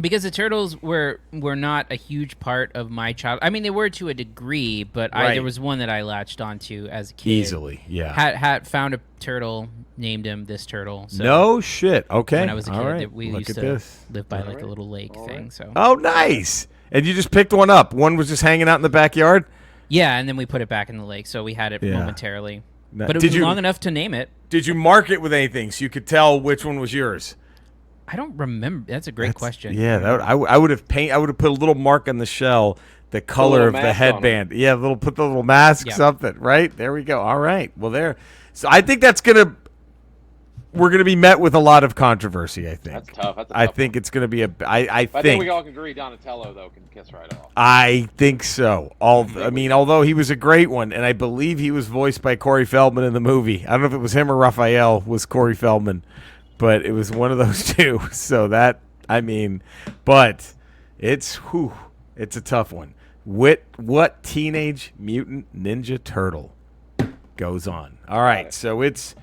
Because the turtles were not a huge part of my child. I mean, they were to a degree, but there was one that I latched onto as a kid. Easily, yeah. Had found a turtle, named him this turtle. So no shit. Okay. When I was a kid, right. we used to live by like a little lake thing. So. Oh, nice. And you just picked one up. One was just hanging out in the backyard? Yeah, and then we put it back in the lake, so we had it momentarily. No. But it was long enough to name it. Did you mark it with anything so you could tell which one was yours? I don't remember. That's a great question. Yeah, I would have put a little mark on the shell, the color of the headband. Yeah, put the little mask, something. Right there we go. All right. Well, there. So I think we're gonna be met with a lot of controversy. I think that's tough. I think it's gonna be I think we all can agree Donatello though can kiss right off. I think so. Although he was a great one, and I believe he was voiced by Corey Feldman in the movie. I don't know if it was him or Raphael was Corey Feldman. But it was one of those two. So but it's a tough one. What teenage mutant ninja turtle goes on? All right, so it's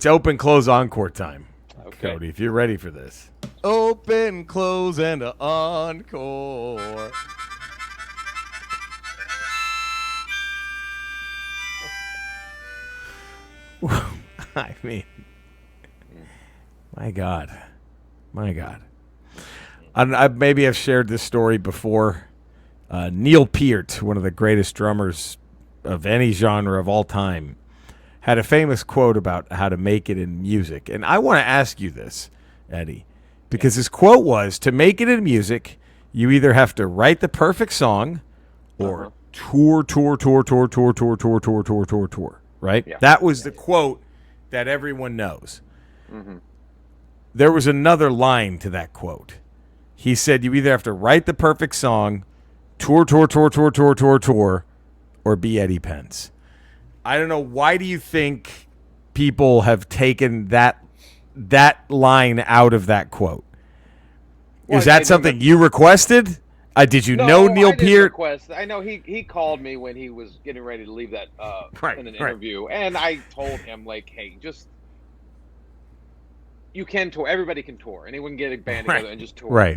open, close, encore time. Okay. Cody, if you're ready for this. Open, close, and encore. I mean... My God. Maybe I've shared this story before. Neil Peart, one of the greatest drummers of any genre of all time, had a famous quote about how to make it in music. And I want to ask you this, Eddie, because his quote was, to make it in music, you either have to write the perfect song or tour, right? Yeah. That was the quote that everyone knows. Mm-hmm. There was another line to that quote. He said you either have to write the perfect song, tour, or be Eddie Pence. I don't know. Why do you think people have taken that line out of that quote? Is that something you requested? Did you know Neil Peart? I know he called me when he was getting ready to leave that in an interview, and I told him hey, just. You can tour. Everybody can tour. Anyone can get a band together and just tour. Right.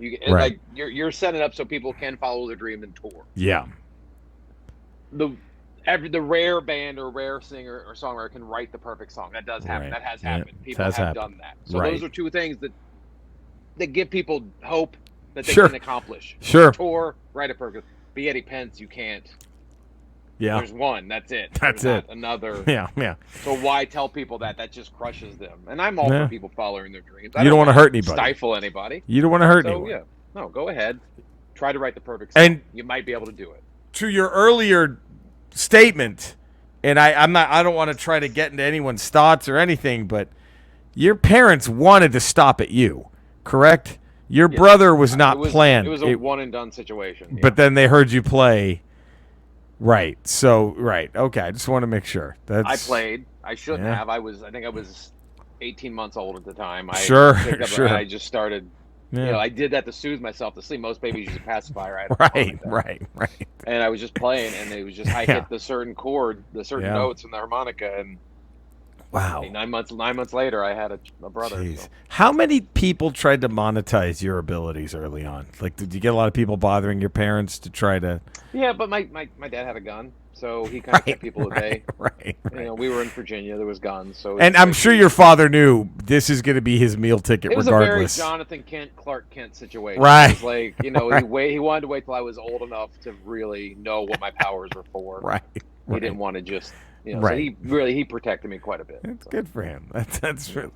You're setting it up so people can follow their dream and tour. Yeah. The rare band or rare singer or songwriter can write the perfect song. That does happen. That has happened. People have done that. So those are two things that give people hope that they can accomplish. Sure. Tour, write a perfect. Be Eddie Pence. You can't. Yeah. There's one. That's it. That's it. Another. Yeah. So why tell people that? That just crushes them. And I'm all for people following their dreams. You don't want to hurt anybody. Stifle anybody. You don't want to hurt anyone. Yeah. No, go ahead. Try to write the perfect song. And you might be able to do it. To your earlier statement, and I don't want to try to get into anyone's thoughts or anything, but your parents wanted to stop at you, correct? Your brother was not planned. It was a one and done situation. But then they heard you play. Right. So, okay. I just want to make sure. I played. I shouldn't have. I think I was 18 months old at the time. Sure. I just started. Yeah. I did that to soothe myself to sleep. Most babies use a pacifier. Right. And I was just playing, and it was just I hit the certain chord, the certain notes in the harmonica, and Wow. Hey, 9 months later, I had a brother. Jeez. So. How many people tried to monetize your abilities early on? Like, did you get a lot of people bothering your parents to try to? Yeah, but my dad had a gun, so he kind of kept people at bay. Right. You know, we were in Virginia. There was guns, so. And I'm sure your father knew this is going to be his meal ticket, it was regardless. a very Jonathan Kent, Clark Kent situation. Right. It was like, you know, he wanted to wait till I was old enough to really know what my powers were for. Right. He didn't want to just, you know. Right. So he protected me quite a bit. That's good for him. That's really.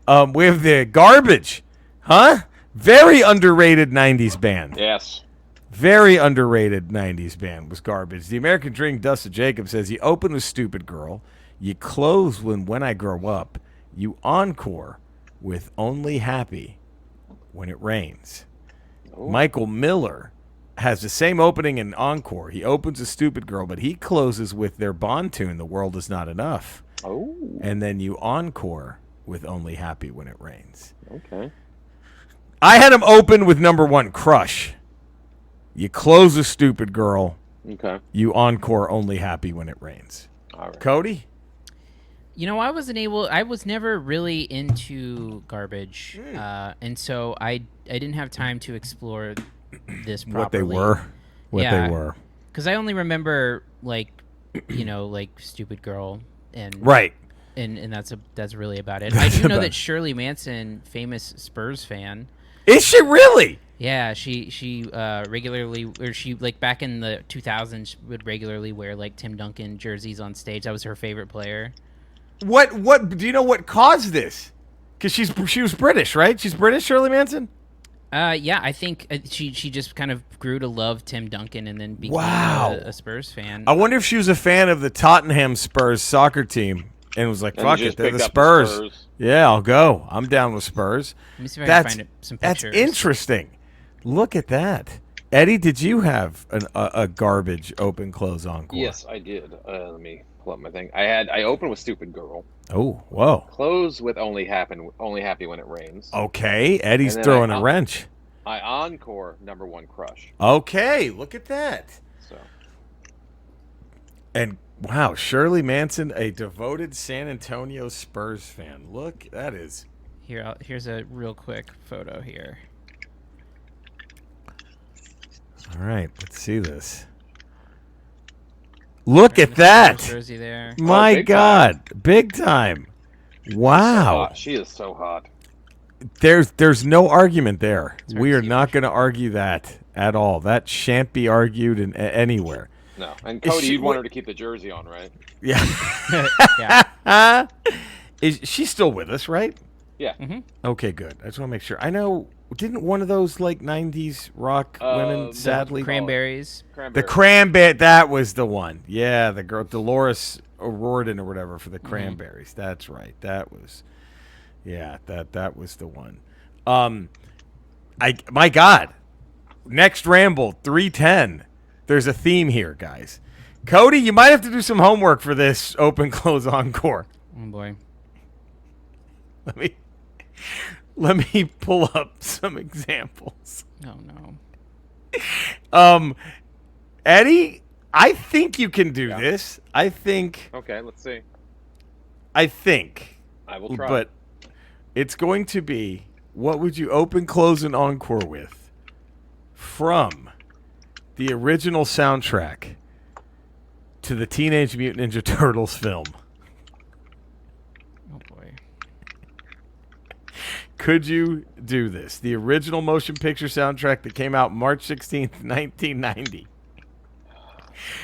We have the Garbage, huh? Very underrated '90s band. Yes. Very underrated '90s band was Garbage. The American Dream, Dustin Jacobs says, you open with Stupid Girl, you close when I Grow Up, you encore with Only Happy When It Rains. Ooh. Michael Miller has the same opening and encore. He opens with Stupid Girl, but he closes with their Bond tune, The World Is Not Enough. Oh. And then you encore with Only Happy When It Rains. Okay. I had him open with number 1, Crush. You close with Stupid Girl. Okay. You encore Only Happy When It Rains. All right. Cody? You know, I was never really into Garbage, and so I didn't have time to explore this properly. What they were. Because I only remember, like, you know, like Stupid Girl and Right. and that's really about it. I do know that Shirley Manson, famous Spurs fan. Is she really? Yeah, she regularly, or she, like, back in the 2000s would regularly wear, like, Tim Duncan jerseys on stage. That was her favorite player. What do you know what caused this? Because she was British, right? She's British, Shirley Manson? Yeah, I think she just kind of grew to love Tim Duncan and then became a Spurs fan. I wonder if she was a fan of the Tottenham Spurs soccer team and was like, fuck it, they're the Spurs. Yeah, I'll go. I'm down with Spurs. Let me see if I can find some pictures. That's interesting. Look at that. Eddie, did you have a Garbage open close encore? Yes, I did. Let me pull up my thing. I opened with Stupid Girl. Oh, whoa. Close with Only Happy When It Rains. Okay, Eddie's throwing a wrench. I encore number 1, Crush. Okay, look at that. So. And wow, Shirley Manson, a devoted San Antonio Spurs fan. Look, that is. Here's a real quick photo here. All right, let's see this. Look at that! Jersey there. My God, big time! Wow, She is so hot. There's no argument there. It's We are huge. not going to argue that at all. That shan't be argued anywhere. No, and Cody, you'd want her to keep the jersey on, right? Yeah. Yeah. Is she still with us, right? Yeah. Mm-hmm. Okay, good. I just want to make sure. I know. Didn't one of those like '90s rock women sadly? Cranberries. The Cranberry. That was the one. Yeah, the girl Dolores O'Riordan or whatever for the Cranberries. Mm-hmm. That's right. That was. Yeah, that was the one. My God. Next Ramble 310. There's a theme here, guys. Cody, you might have to do some homework for this open close encore. Oh boy. Let me pull up some examples. Oh no. Eddie, I think you can do this. I think. Okay, let's see. I will try. But it's going to be, what would you open, close, and encore with from the original soundtrack to the Teenage Mutant Ninja Turtles film? Oh boy. Could you do this? The original motion picture soundtrack that came out March 16th, 1990.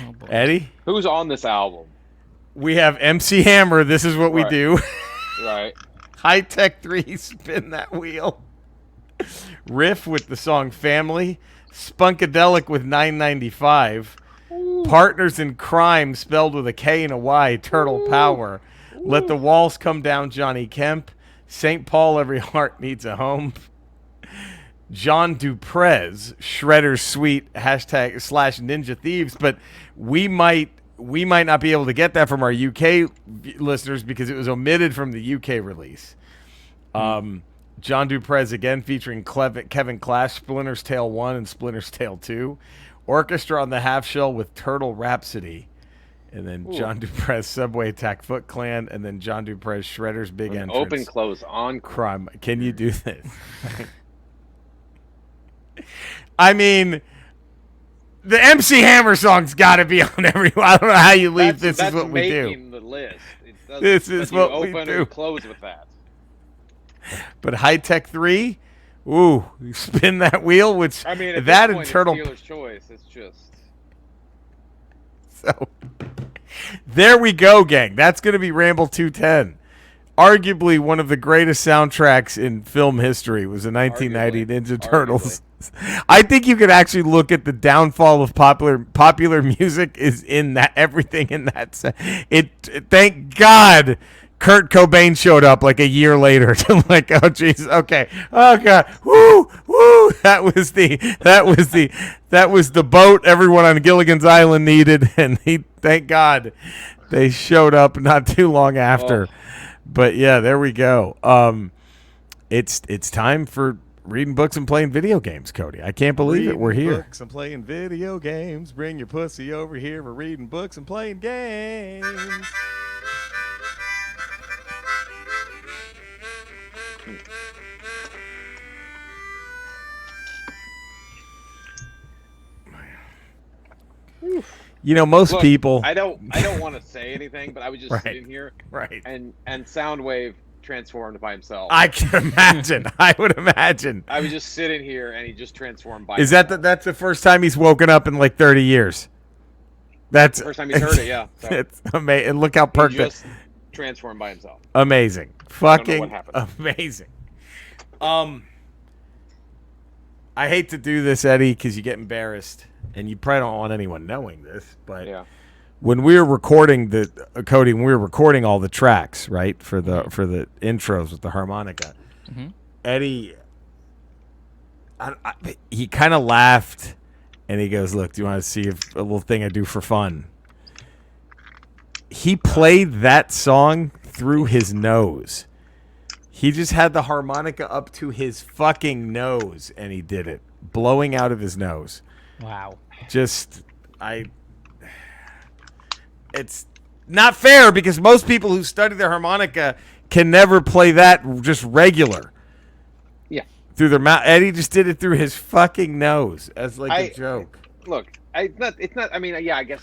Oh boy. Eddie? Who's on this album? We have MC Hammer, This Is What We Do. Right. High Tech 3, Spin That Wheel. Riff with the song Family. Spunkadelic with 995. Ooh. Partners in Crime, spelled with a K and a Y, Turtle Ooh. Power. Ooh. Let the Walls Come Down, Johnny Kemp. St. Paul, Every Heart Needs a Home. John Duprez, Shredder's Suite, # /Ninja Thieves. But we might not be able to get that from our UK listeners because it was omitted from the UK release. John Duprez, again, featuring Kevin Clash, Splinter's Tale 1 and Splinter's Tale 2. Orchestra on the Half Shell with Turtle Rhapsody. And then John Duprez, Subway Attack, Foot Clan, and then John Duprez, Shredder's Big Entrance. Open, close, on. Crime. Can you do this? I mean, the MC Hammer song's got to be on every. I don't know how you leave. This is what we do. The list. This is what we do. Open or close with that. But High Tech 3, ooh, you spin that wheel, which I mean, at that this and point, Turtle. It's dealer's choice. It's just. So there we go, gang. That's going to be Ramble 210. Arguably one of the greatest soundtracks in film history was the 1990 Ninja Turtles. I think you could actually look at the downfall of popular music is in that everything in that. Thank God Kurt Cobain showed up like a year later to like, oh Jesus, okay, oh God, woo, that was the boat everyone on Gilligan's Island needed, and thank God they showed up not too long after. But yeah, there we go. It's time for reading books and playing video games, Cody. I can't believe it. We're here. Books and playing video games. Bring your pussy over here. We're reading books and playing games. You know, most people. I don't want to say anything, but I was just sitting here, and Soundwave transformed by himself. I can imagine. I would imagine. I was just sitting here, and he just transformed by. Is himself. that's the first time he's woken up in like 30 years? That's the first time he's heard it. Yeah, so. It's amazing. And look how perked it. Just transformed by himself. Amazing. Fucking amazing. I hate to do this, Eddie, because you get embarrassed, and you probably don't want anyone knowing this, but when we were recording Cody, when we were recording all the tracks, right, for the intros with the harmonica, Eddie, he kind of laughed, and he goes, "Look, do you want to see a little thing I do for fun?" He played that song through his nose. He just had the harmonica up to his fucking nose, and he did it, blowing out of his nose. Wow. It's not fair because most people who study the harmonica can never play that just regular. Yeah. Through their mouth. Eddie just did it through his fucking nose as like a joke. Look, it's not. I mean, yeah, I guess.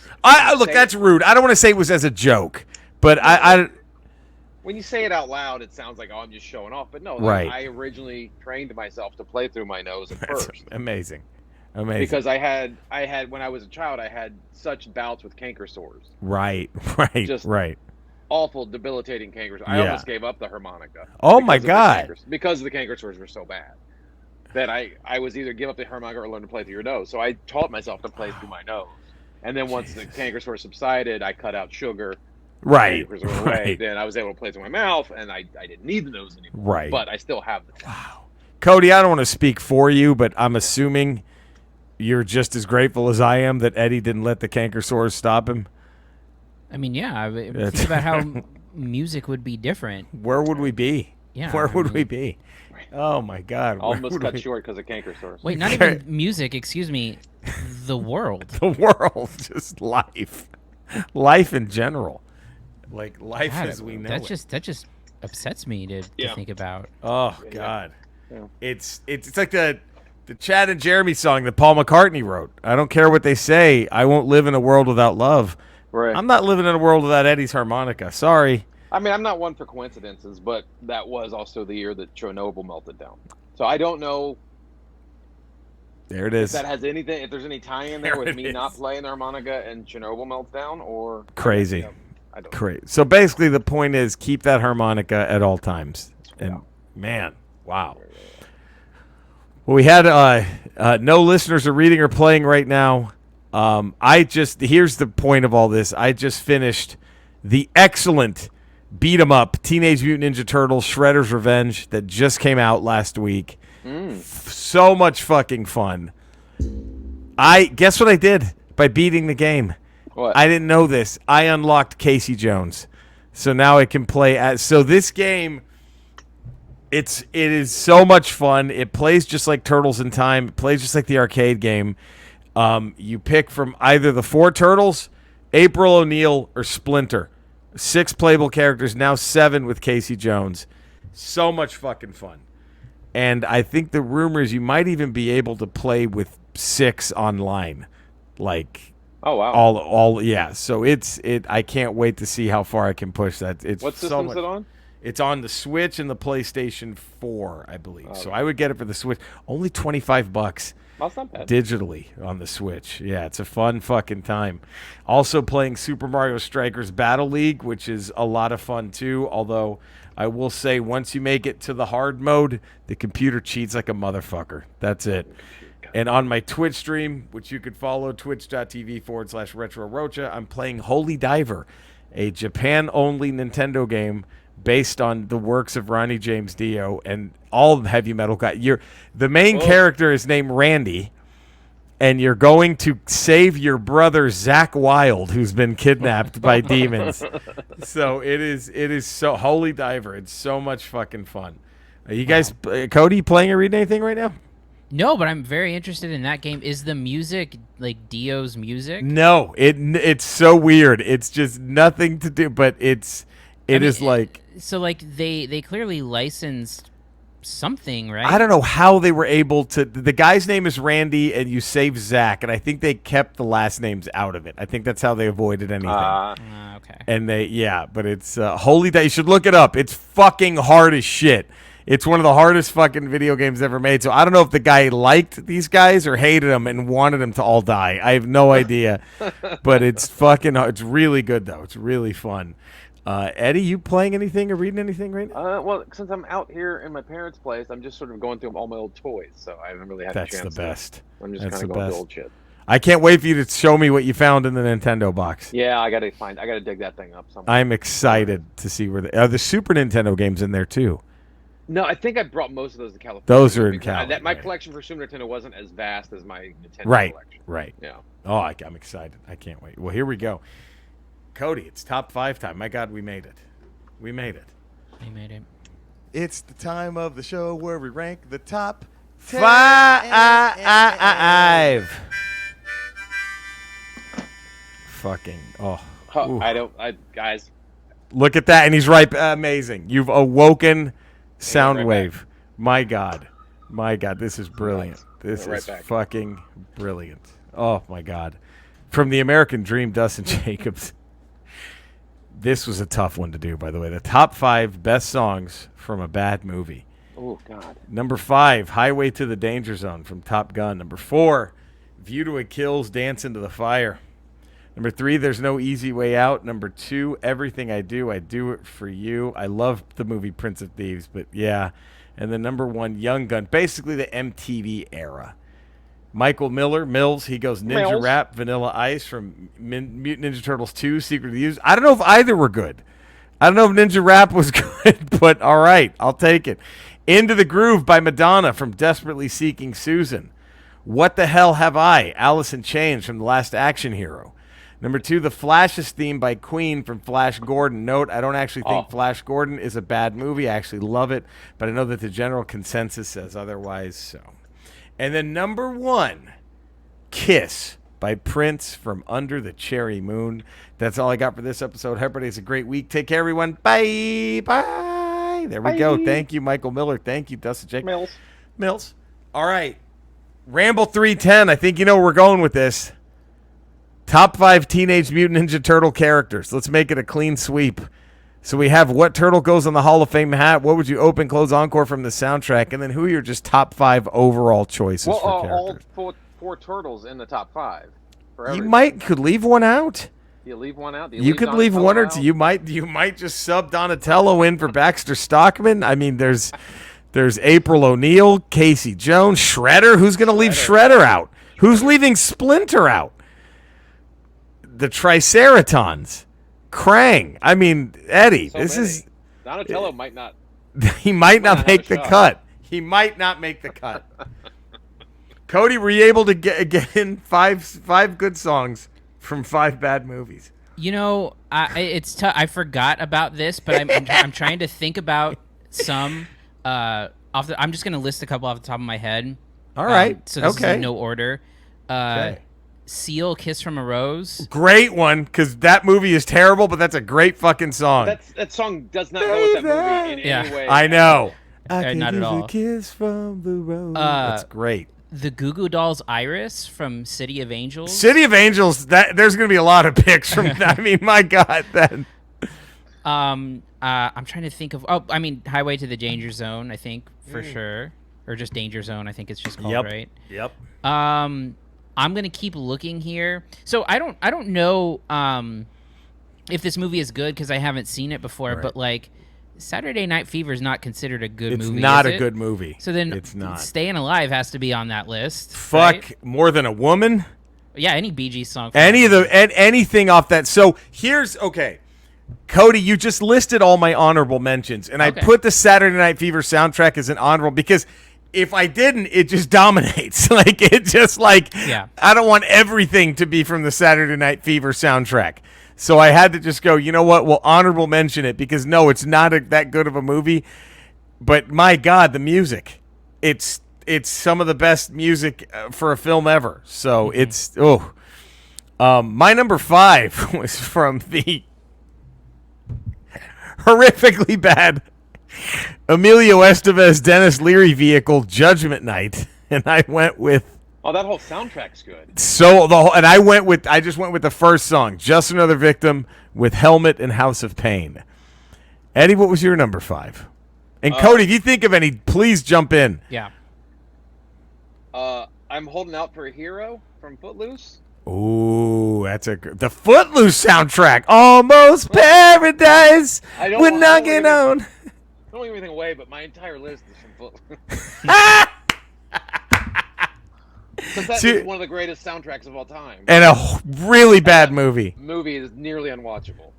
Look, that's rude. I don't want to say it was as a joke, but I when you say it out loud, it sounds like, oh, I'm just showing off. But no, I originally trained myself to play through my nose at first. Amazing. Because I had when I was a child, I had such bouts with canker sores. Right. Just awful, debilitating canker sores. I almost gave up the harmonica. Oh my God! Because the canker sores were so bad that I was either give up the harmonica or learn to play through your nose. So I taught myself to play through my nose. And then once the canker sores subsided, I cut out sugar. Right. Then I was able to play through my mouth, and I didn't need the nose anymore. Right. But I still have the nose. Wow. Cody, I don't want to speak for you, but I'm assuming you're just as grateful as I am that Eddie didn't let the canker sores stop him. I mean, yeah. Think about how music would be different. Where would we be? Yeah. Where would we be? Oh, my God. Almost cut short because of canker sores. Wait, not even music. Excuse me. The world. The world. Just life. Life in general. Like life as we know it. That just upsets me to think about. Oh God, it's like the Chad and Jeremy song that Paul McCartney wrote. I don't care what they say. I won't live in a world without love. Right. I'm not living in a world without Eddie's harmonica. Sorry. I mean, I'm not one for coincidences, but that was also the year that Chernobyl melted down. So I don't know. There it is. If that has anything, if there's any tie in there with me not playing the harmonica and Chernobyl melts down, or crazy. I don't know. So basically, the point is keep that harmonica at all times. And man, wow. Well, we had no listeners are reading or playing right now. Here's the point of all this. I just finished the excellent beat 'em up Teenage Mutant Ninja Turtles Shredder's Revenge that just came out last week. So much fucking fun. Guess what I did by beating the game? What? I didn't know this. I unlocked Casey Jones. So now I can play so this game it is so much fun. It plays just like Turtles in Time. It plays just like the arcade game. You pick from either the 4 turtles April O'Neil or Splinter. 6 playable characters, now 7 with Casey Jones. So much fucking fun. And I think the rumor is you might even be able to play with 6 online. Like, oh wow, all yeah. So I can't wait to see how far I can push that. It's what system is it on? It's on the Switch and the PlayStation 4, I believe. So I would get it for the Switch. Only $25. That's not bad. Digitally on the Switch. Yeah, it's a fun fucking time. Also playing Super Mario Strikers Battle League, which is a lot of fun too. Although I will say once you make it to the hard mode, the computer cheats like a motherfucker. That's it. And on my Twitch stream, which you could follow, twitch.tv/RetroRocha, I'm playing Holy Diver, a Japan-only Nintendo game based on the works of Ronnie James Dio and all heavy metal guys. The main character is named Randy, and you're going to save your brother Zach Wilde, who's been kidnapped by demons. So it is so Holy Diver. It's so much fucking fun. Are you guys, Cody, playing or reading anything right now? No, but I'm very interested in that game. Is the music like Dio's music? No, it's so weird. It's just nothing to do, but it is like. So like they clearly licensed something, right? I don't know how they were able to. The guy's name is Randy, and you save Zach, and I think they kept the last names out of it. I think that's how they avoided anything. Okay. And but it's Holy Day. You should look it up. It's fucking hard as shit. It's one of the hardest fucking video games ever made. So I don't know if the guy liked these guys or hated them and wanted them to all die. I have no idea. But it's fucking. It's really good though. It's really fun. Eddie, you playing anything or reading anything right now? Well, since I'm out here in my parents' place, I'm just sort of going through all my old toys, so I haven't really had a chance. That's the best. I'm just kind of going through old shit. I can't wait for you to show me what you found in the Nintendo box. Yeah, I gotta dig that thing up somewhere. I'm excited to see where the Super Nintendo games in there too. No, I think I brought most of those to California. Those are in California. My collection for Super Nintendo wasn't as vast as my Nintendo collection. Right. Yeah. Oh, I'm excited. I can't wait. Well, here we go. Cody, it's top 5 time. My God, we made it. We made it. We made it. It's the time of the show where we rank the top 10. 5. Fucking. Guys. Look at that, and he's right. Amazing. You've awoken Soundwave. My God. This is brilliant. This is fucking brilliant. Oh, my God. From the American Dream, Dustin Jacobs. This was a tough one to do, by the way. The top 5 best songs from a bad movie. Oh, God. Number 5, Highway to the Danger Zone from Top Gun. Number 4, View to a Kill's Dance into the Fire. Number 3, There's No Easy Way Out. Number 2, Everything I Do It For You. I love the movie Prince of Thieves, but yeah. And then number 1, Young Gun. Basically the MTV era. Michael Mills, he goes Ninja Rap, Vanilla Ice from Mutant Ninja Turtles 2, Secret of the Use. I don't know if either were good. I don't know if Ninja Rap was good, but all right, I'll take it. Into the Groove by Madonna from Desperately Seeking Susan. What the Hell Have I? Alice in Chains from The Last Action Hero. Number 2, The Flash's Theme by Queen from Flash Gordon. Note, I don't actually think Flash Gordon is a bad movie. I actually love it, but I know that the general consensus says otherwise, so. And then number 1, Kiss by Prince from Under the Cherry Moon. That's all I got for this episode. Everybody has a great week. Take care, everyone. Bye. Bye. There we go. Thank you, Michael Miller. Thank you, Dustin Jake. Mills. All right. Ramble 310. I think you know where we're going with this. Top 5 Teenage Mutant Ninja Turtle characters. Let's make it a clean sweep. So we have what turtle goes on the Hall of Fame hat? What would you open, close, encore from the soundtrack? And then who are your just top 5 overall choices for characters? All four turtles in the top 5. You could leave one out. You leave one out? You could leave one or two. You might just sub Donatello in for Baxter Stockman. I mean, there's April O'Neil, Casey Jones, Shredder. Who's going to leave Shredder out? Who's leaving Splinter out? The Triceratons. Krang. I mean, Eddie, Donatello might not. He might not make the cut. He might not make the cut. Cody, were you able to get in five good songs from 5 bad movies? You know, it's tough. I forgot about this, but I'm trying to think about some. I'm just gonna list a couple off the top of my head. All right. So this is in no order. Okay. Seal, Kiss from a Rose. Great one, because that movie is terrible, but that's a great fucking song. That song does not go with that movie in any way. I know. Not at all. A kiss from the rose. That's great. The Goo Goo Dolls' Iris from City of Angels. City of Angels, there's going to be a lot of picks from that. I mean, my God. I'm trying to think of... Highway to the Danger Zone, I think, for sure. Or just Danger Zone, I think it's just called, right? Yep. I'm going to keep looking here. So I don't know if this movie is good because I haven't seen it before, right. But, like, Saturday Night Fever is not considered a good movie. It's not a good movie. So then it's not. Staying Alive has to be on that list. Fuck, right? More Than a Woman? Yeah, any Bee Gees song. Anything off that. So here's, okay. Cody, you just listed all my honorable mentions, and I put the Saturday Night Fever soundtrack as an honorable because if I didn't, it just dominates. Like, it just, like, I don't want everything to be from the Saturday Night Fever soundtrack. So I had to just go, you know what, we'll honorable mention it because, no, it's not that good of a movie. But, my God, the music. It's some of the best music for a film ever. So it's, my number 5 was from the horrifically bad Emilio Estevez, Dennis Leary vehicle, Judgment Night. And I went with... Oh, that whole soundtrack's good. I just went with the first song, Just Another Victim, with Helmet and House of Pain. Eddie, what was your number 5? And Cody, if you think of any, please jump in. Yeah. I'm Holding Out for a Hero from Footloose. Ooh, the Footloose soundtrack. Almost Paradise. We're knocking on. I don't give anything away, but my entire list is from Footloose. Because that is one of the greatest soundtracks of all time. And a really bad movie. Movie is nearly unwatchable.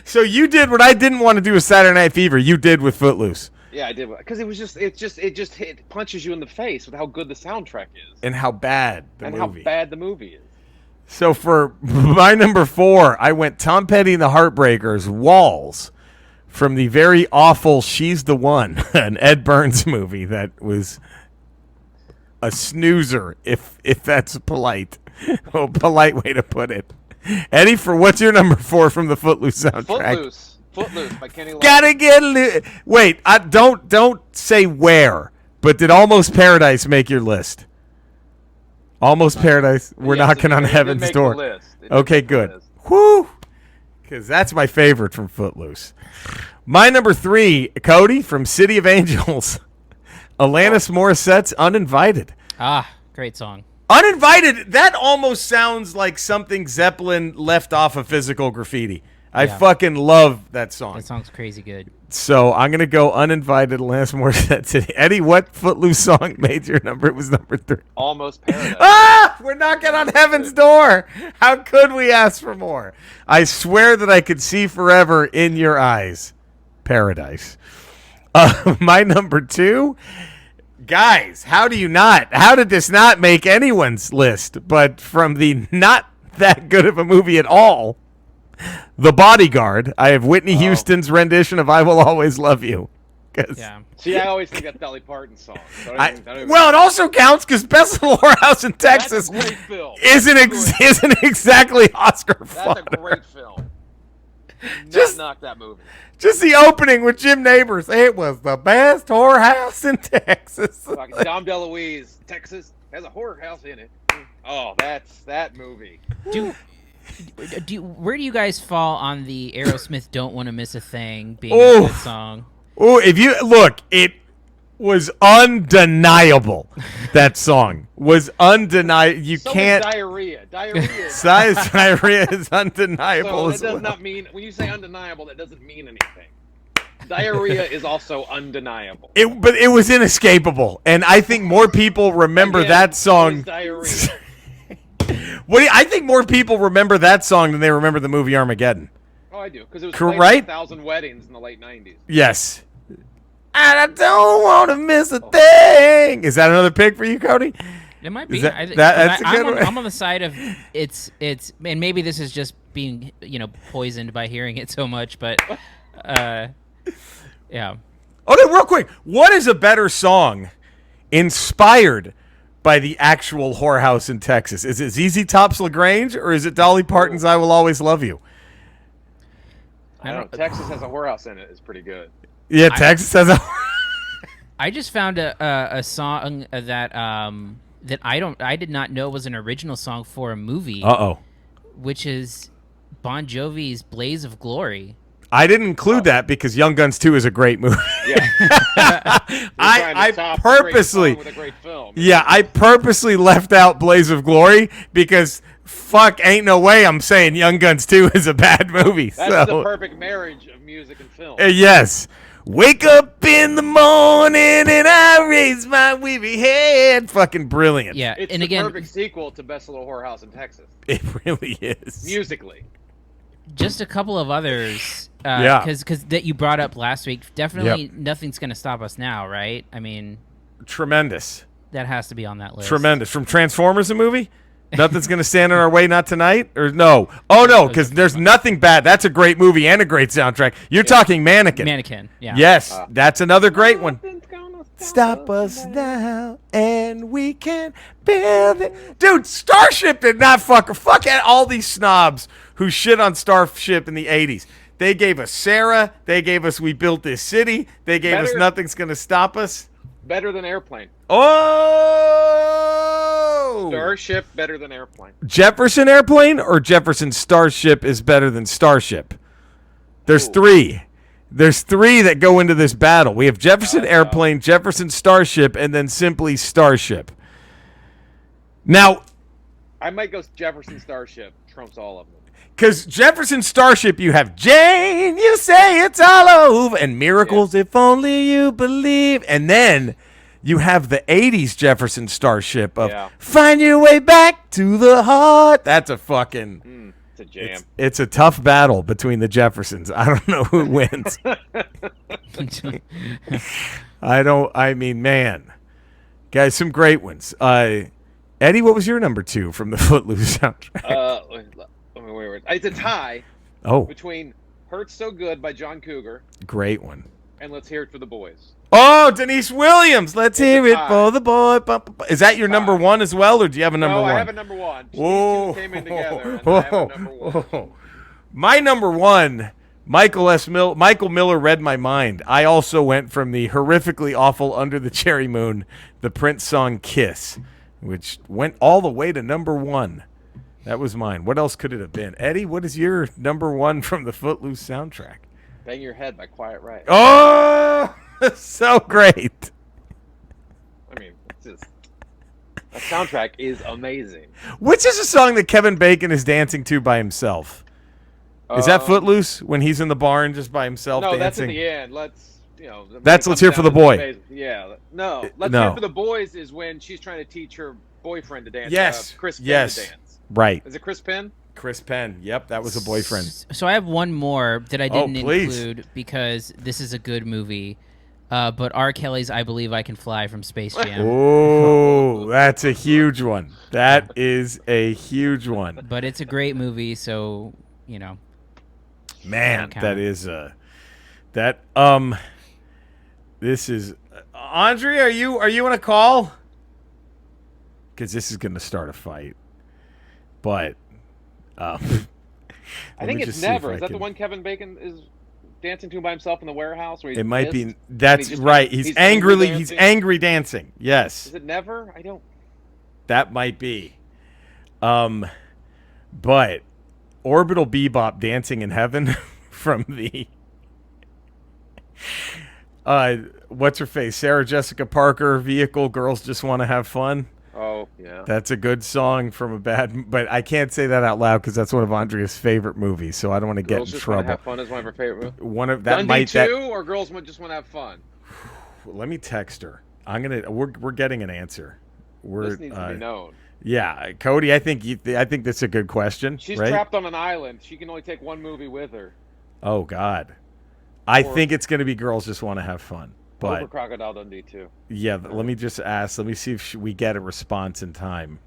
So you did what I didn't want to do with Saturday Night Fever. You did with Footloose. Yeah, I did. Because it punches you in the face with how good the soundtrack is. And how bad the movie is. So for my number 4, I went Tom Petty and the Heartbreakers, Walls, from the very awful She's the One, an Ed Burns movie that was a snoozer, if that's polite. A polite way to put it. Eddie, what's your number 4 from the Footloose soundtrack? Footloose by Kenny Loggins. Gotta get loose. Wait, don't say where, but did Almost Paradise make your list? Almost Paradise. We're knocking on heaven's door. Okay, good. Whoo! Because that's my favorite from Footloose. My number 3, Cody, from City of Angels. Alanis Morissette's Uninvited. Ah, great song. Uninvited, that almost sounds like something Zeppelin left off of Physical Graffiti. I fucking love that song. That song's crazy good. So I'm going to go Uninvited, Alanis Morissette today. Eddie, what Footloose song made your number? It was number 3. Almost Paradise. We're knocking on heaven's door. How could we ask for more? I swear that I could see forever in your eyes. Paradise. My number 2... Guys, how did this not make anyone's list? But from the not that good of a movie at all, The Bodyguard, I have Whitney Houston's rendition of I Will Always Love You. See, I always think that's Dolly Parton's song. So it also counts because Best Little Whorehouse in Texas isn't exactly Oscar fodder. That's a great film. Knock that movie. Just the opening with Jim Nabors. It was the best whorehouse in Texas. Dom DeLuise, Texas, has a whorehouse in it. Oh, that's that movie. Where do you guys fall on the Aerosmith "Don't Want to Miss a Thing" being a good song? Oh, if you look, it was undeniable. That song was undeniable. You can't. Diarrhea. Diarrhea is undeniable. So that does not mean when you say undeniable, that doesn't mean anything. Diarrhea is also undeniable. But it was inescapable, and I think more people remember that song. Diarrhea. I think more people remember that song than they remember the movie Armageddon. Oh, I do, because it was played at 1,000 weddings in the late '90s. Yes. And I don't want to miss a thing. Is that another pick for you, Cody? It might be. That's a good one. I'm on the side of it's, and maybe this is just being poisoned by hearing it so much, but yeah. Okay, real quick. What is a better song inspired by the actual whorehouse in Texas? Is it ZZ Top's LaGrange or is it Dolly Parton's I Will Always Love You? I don't know. Texas has a whorehouse in it. It's pretty good. Yeah, Texas has a. I just found a song that I did not know was an original song for a movie. Which is Bon Jovi's "Blaze of Glory." I didn't include that because Young Guns 2 is a great movie. Yeah. I purposely, with a great film. Yeah, I purposely left out "Blaze of Glory" because fuck, ain't no way I'm saying Young Guns 2 is a bad movie. That's the perfect marriage of music and film. Yes. Wake up in the morning and I raise my weary head. Fucking brilliant. Yeah, it's and the again, perfect sequel to Best Little Whorehouse in Texas. It really is. Musically. Just a couple of others, because that you brought up last week. Definitely, Nothing's Gonna Stop Us Now, right? I mean, tremendous. That has to be on that list. Tremendous. From Transformers, a movie. Nothing's gonna stand in our way. Not tonight, or no? Oh no, because there's nothing bad. That's a great movie and a great soundtrack. You're talking Mannequin. Mannequin. Yeah. Yes, that's another great one. Stop us now, and we can build it. Dude, Starship did not fuck all these snobs who shit on Starship in the 80s. They gave us Sarah. They gave us We Built This City. They gave us Nothing's Gonna Stop Us. Better than Airplane. Oh! Starship better than Airplane. Jefferson Airplane or Jefferson Starship is better than Starship? There's three. There's three that go into this battle. We have Jefferson Airplane, Jefferson Starship, and then simply Starship. Now, I might go Jefferson Starship. Trumps all of them. Because Jefferson Starship, you have Jane, you say it's all over, and Miracles, if only you believe. And then you have the 80s Jefferson Starship of Find Your Way Back to the Heart. That's a fucking... It's a jam. It's a tough battle between the Jeffersons. I don't know who wins. I mean, man. Guys, some great ones. Eddie, what was your number 2 from the Footloose soundtrack? Wait. It's a tie between Hurts So Good by John Cougar. Great one. And Let's Hear It for the Boys. Oh, Denise Williams. Let's hear it for the boy. Is that your number 1 as well, or do you have a number 1? No, I have a number 1. Whoa. These two came in together, and I have a number 1. My number 1, Michael Miller read my mind. I also went from the horrifically awful Under the Cherry Moon, the Prince song Kiss, which went all the way to number 1. That was mine. What else could it have been? Eddie, what is your number 1 from the Footloose soundtrack? Bang Your Head by Quiet Riot. Oh, so great. I mean, that soundtrack is amazing. Which is a song that Kevin Bacon is dancing to by himself? Is that Footloose when he's in the barn just by himself dancing? No, that's at the end. Let's Hear for the Boy. Yeah. No, Let's Hear for the Boys is when she's trying to teach her boyfriend to dance. Yes. Chris Penn to dance. Right. Is it Chris Penn? Chris Penn. Yep, that was a boyfriend. So I have one more that I didn't include because this is a good movie. But R. Kelly's I Believe I Can Fly from Space Jam. Oh, that's a huge one. That is a huge one. But it's a great movie, so, you know. Man, that is this is Andre, are you on a call? Cuz this is going to start a fight. But I think it's Never. Is that the one Kevin Bacon is dancing to by himself in the warehouse? Where he's might be. That's right. He's angry dancing. Yes. Is it Never? That might be. But Orbital Bebop Dancing in Heaven from the what's her face? Sarah Jessica Parker vehicle. Girls Just Want to Have Fun. Oh, yeah. That's a good song from a bad... But I can't say that out loud because that's one of Andrea's favorite movies, so I don't want to get in trouble. Girls Just Want to Have Fun is one of her favorite movies. Dundee 2 or Girls Just Want to Have Fun? Let me text her. We're getting an answer. This needs to be known. Yeah, Cody, I think that's a good question. She's right? trapped on an island. She can only take one movie with her. Oh, God. I think it's going to be Girls Just Want to Have Fun. But over Crocodile Dundee too. Yeah, let me just ask. Let me see if we get a response in time.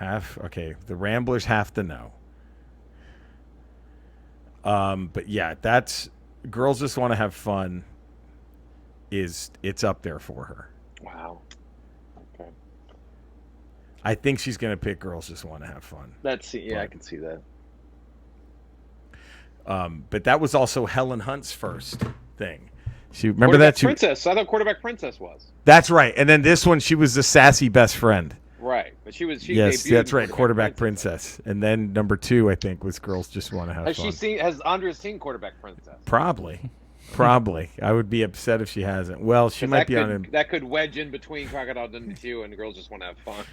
Okay, the Ramblers have to know. But yeah, that's Girls Just Want to Have Fun. It's up there for her. Wow. Okay. I think she's going to pick Girls Just Want to Have Fun. I can see that. But that was also Helen Hunt's first thing. Remember that? Princess. I thought Quarterback Princess was. That's right. And then this one, she was the sassy best friend. Right. But she yes, that's right. Quarterback Princess. And then number 2, I think, was Girls Just Want to Have Fun. Has Andrea seen Quarterback Princess? Probably. I would be upset if she hasn't. Well, she might be on. That could wedge in between Crocodile Dundee 2 and Girls Just Want to Have Fun.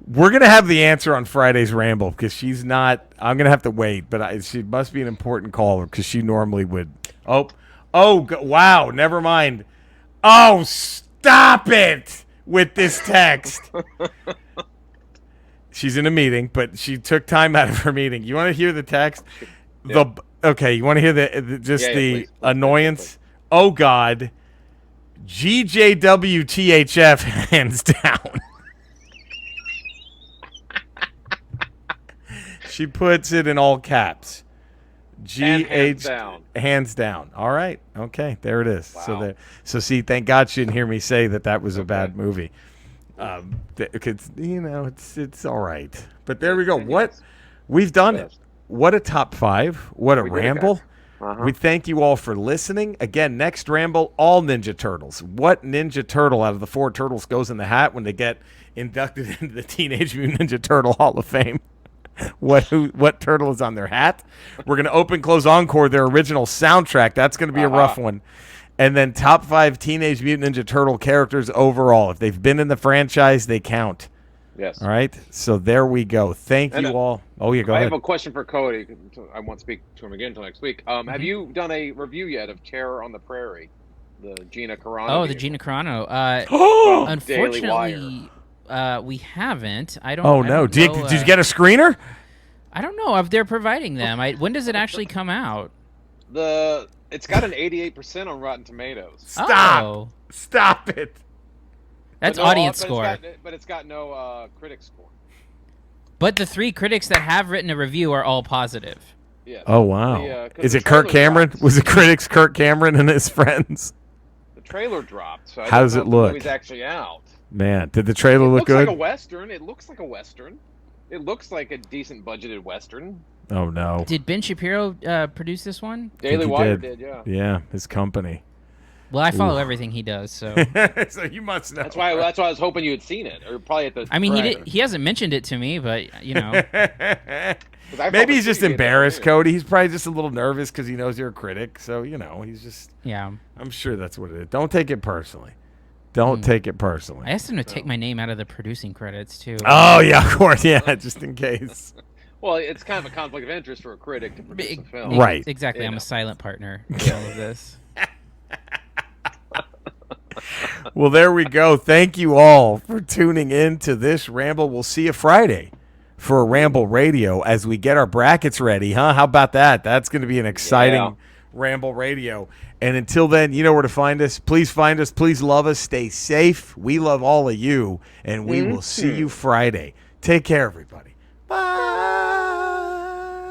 We're going to have the answer on Friday's Ramble because she's not. I'm going to have to wait, but she must be an important caller because she normally would. Oh, wow. Never mind. Oh, stop it with this text. She's in a meeting, but she took time out of her meeting. You want to hear the text? Yeah. You want to hear the annoyance? Please. Oh, God. GJWTHF hands down. She puts it in all caps. Hands down. Hands down. All right. Okay. There it is. Wow. So see, thank God she didn't hear me say that was a bad movie. Because, it's all right. But there we go. We've done it. What a top 5. What a ramble. We thank you all for listening. Again, next ramble, all Ninja Turtles. What Ninja Turtle out of the 4 turtles goes in the hat when they get inducted into the Teenage Mutant Ninja Turtle Hall of Fame? What turtle is on their hat? We're going to open, close, encore their original soundtrack. That's going to be a rough one. And then top 5 Teenage Mutant Ninja Turtle characters overall. If they've been in the franchise, they count. Yes. All right. So there we go. Thank you all. Oh, yeah, go ahead. I have a question for Cody. I won't speak to him again until next week. Have you done a review yet of Terror on the Prairie, the Gina Carano? Oh, the Gina Carano. Unfortunately, we haven't. I don't. Oh, no. Did you get a screener? I don't know if they're providing them. When does it actually come out? It's got an 88% on Rotten Tomatoes. Stop it. That's audience score. But it's got no critic score. But the 3 critics that have written a review are all positive. Yeah. Oh, wow. Is it Kirk Cameron? Was the critics Kirk Cameron and his friends? The trailer dropped. So how does it look? The movie's actually out. Man, did the trailer look good? It looks like a Western. It looks like a decent budgeted Western. Oh, no. Did Ben Shapiro produce this one? Daily Wire did, yeah. Yeah, his company. Well, I follow everything he does, so. So you must know. That's why I was hoping you had seen it, or probably at the. I mean, he hasn't mentioned it to me, but Maybe he's just embarrassed, Cody. He's probably just a little nervous because he knows you're a critic. So he's just. Yeah. I'm sure that's what it is. Don't take it personally. Don't take it personally. I asked him to take my name out of the producing credits too. Oh yeah, of course, yeah, just in case. Well, it's kind of a conflict of interest for a critic to produce a film. Right. Exactly. I'm a silent partner in all of this. Well, there we go. Thank you all for tuning in to this Ramble. We'll see you Friday for a Ramble Radio as we get our brackets ready, huh? How about that? That's going to be an exciting Ramble Radio. And until then, you know where to find us. Please find us. Please love us. Stay safe. We love all of you, and we will see you Friday. Take care, everybody. Bye.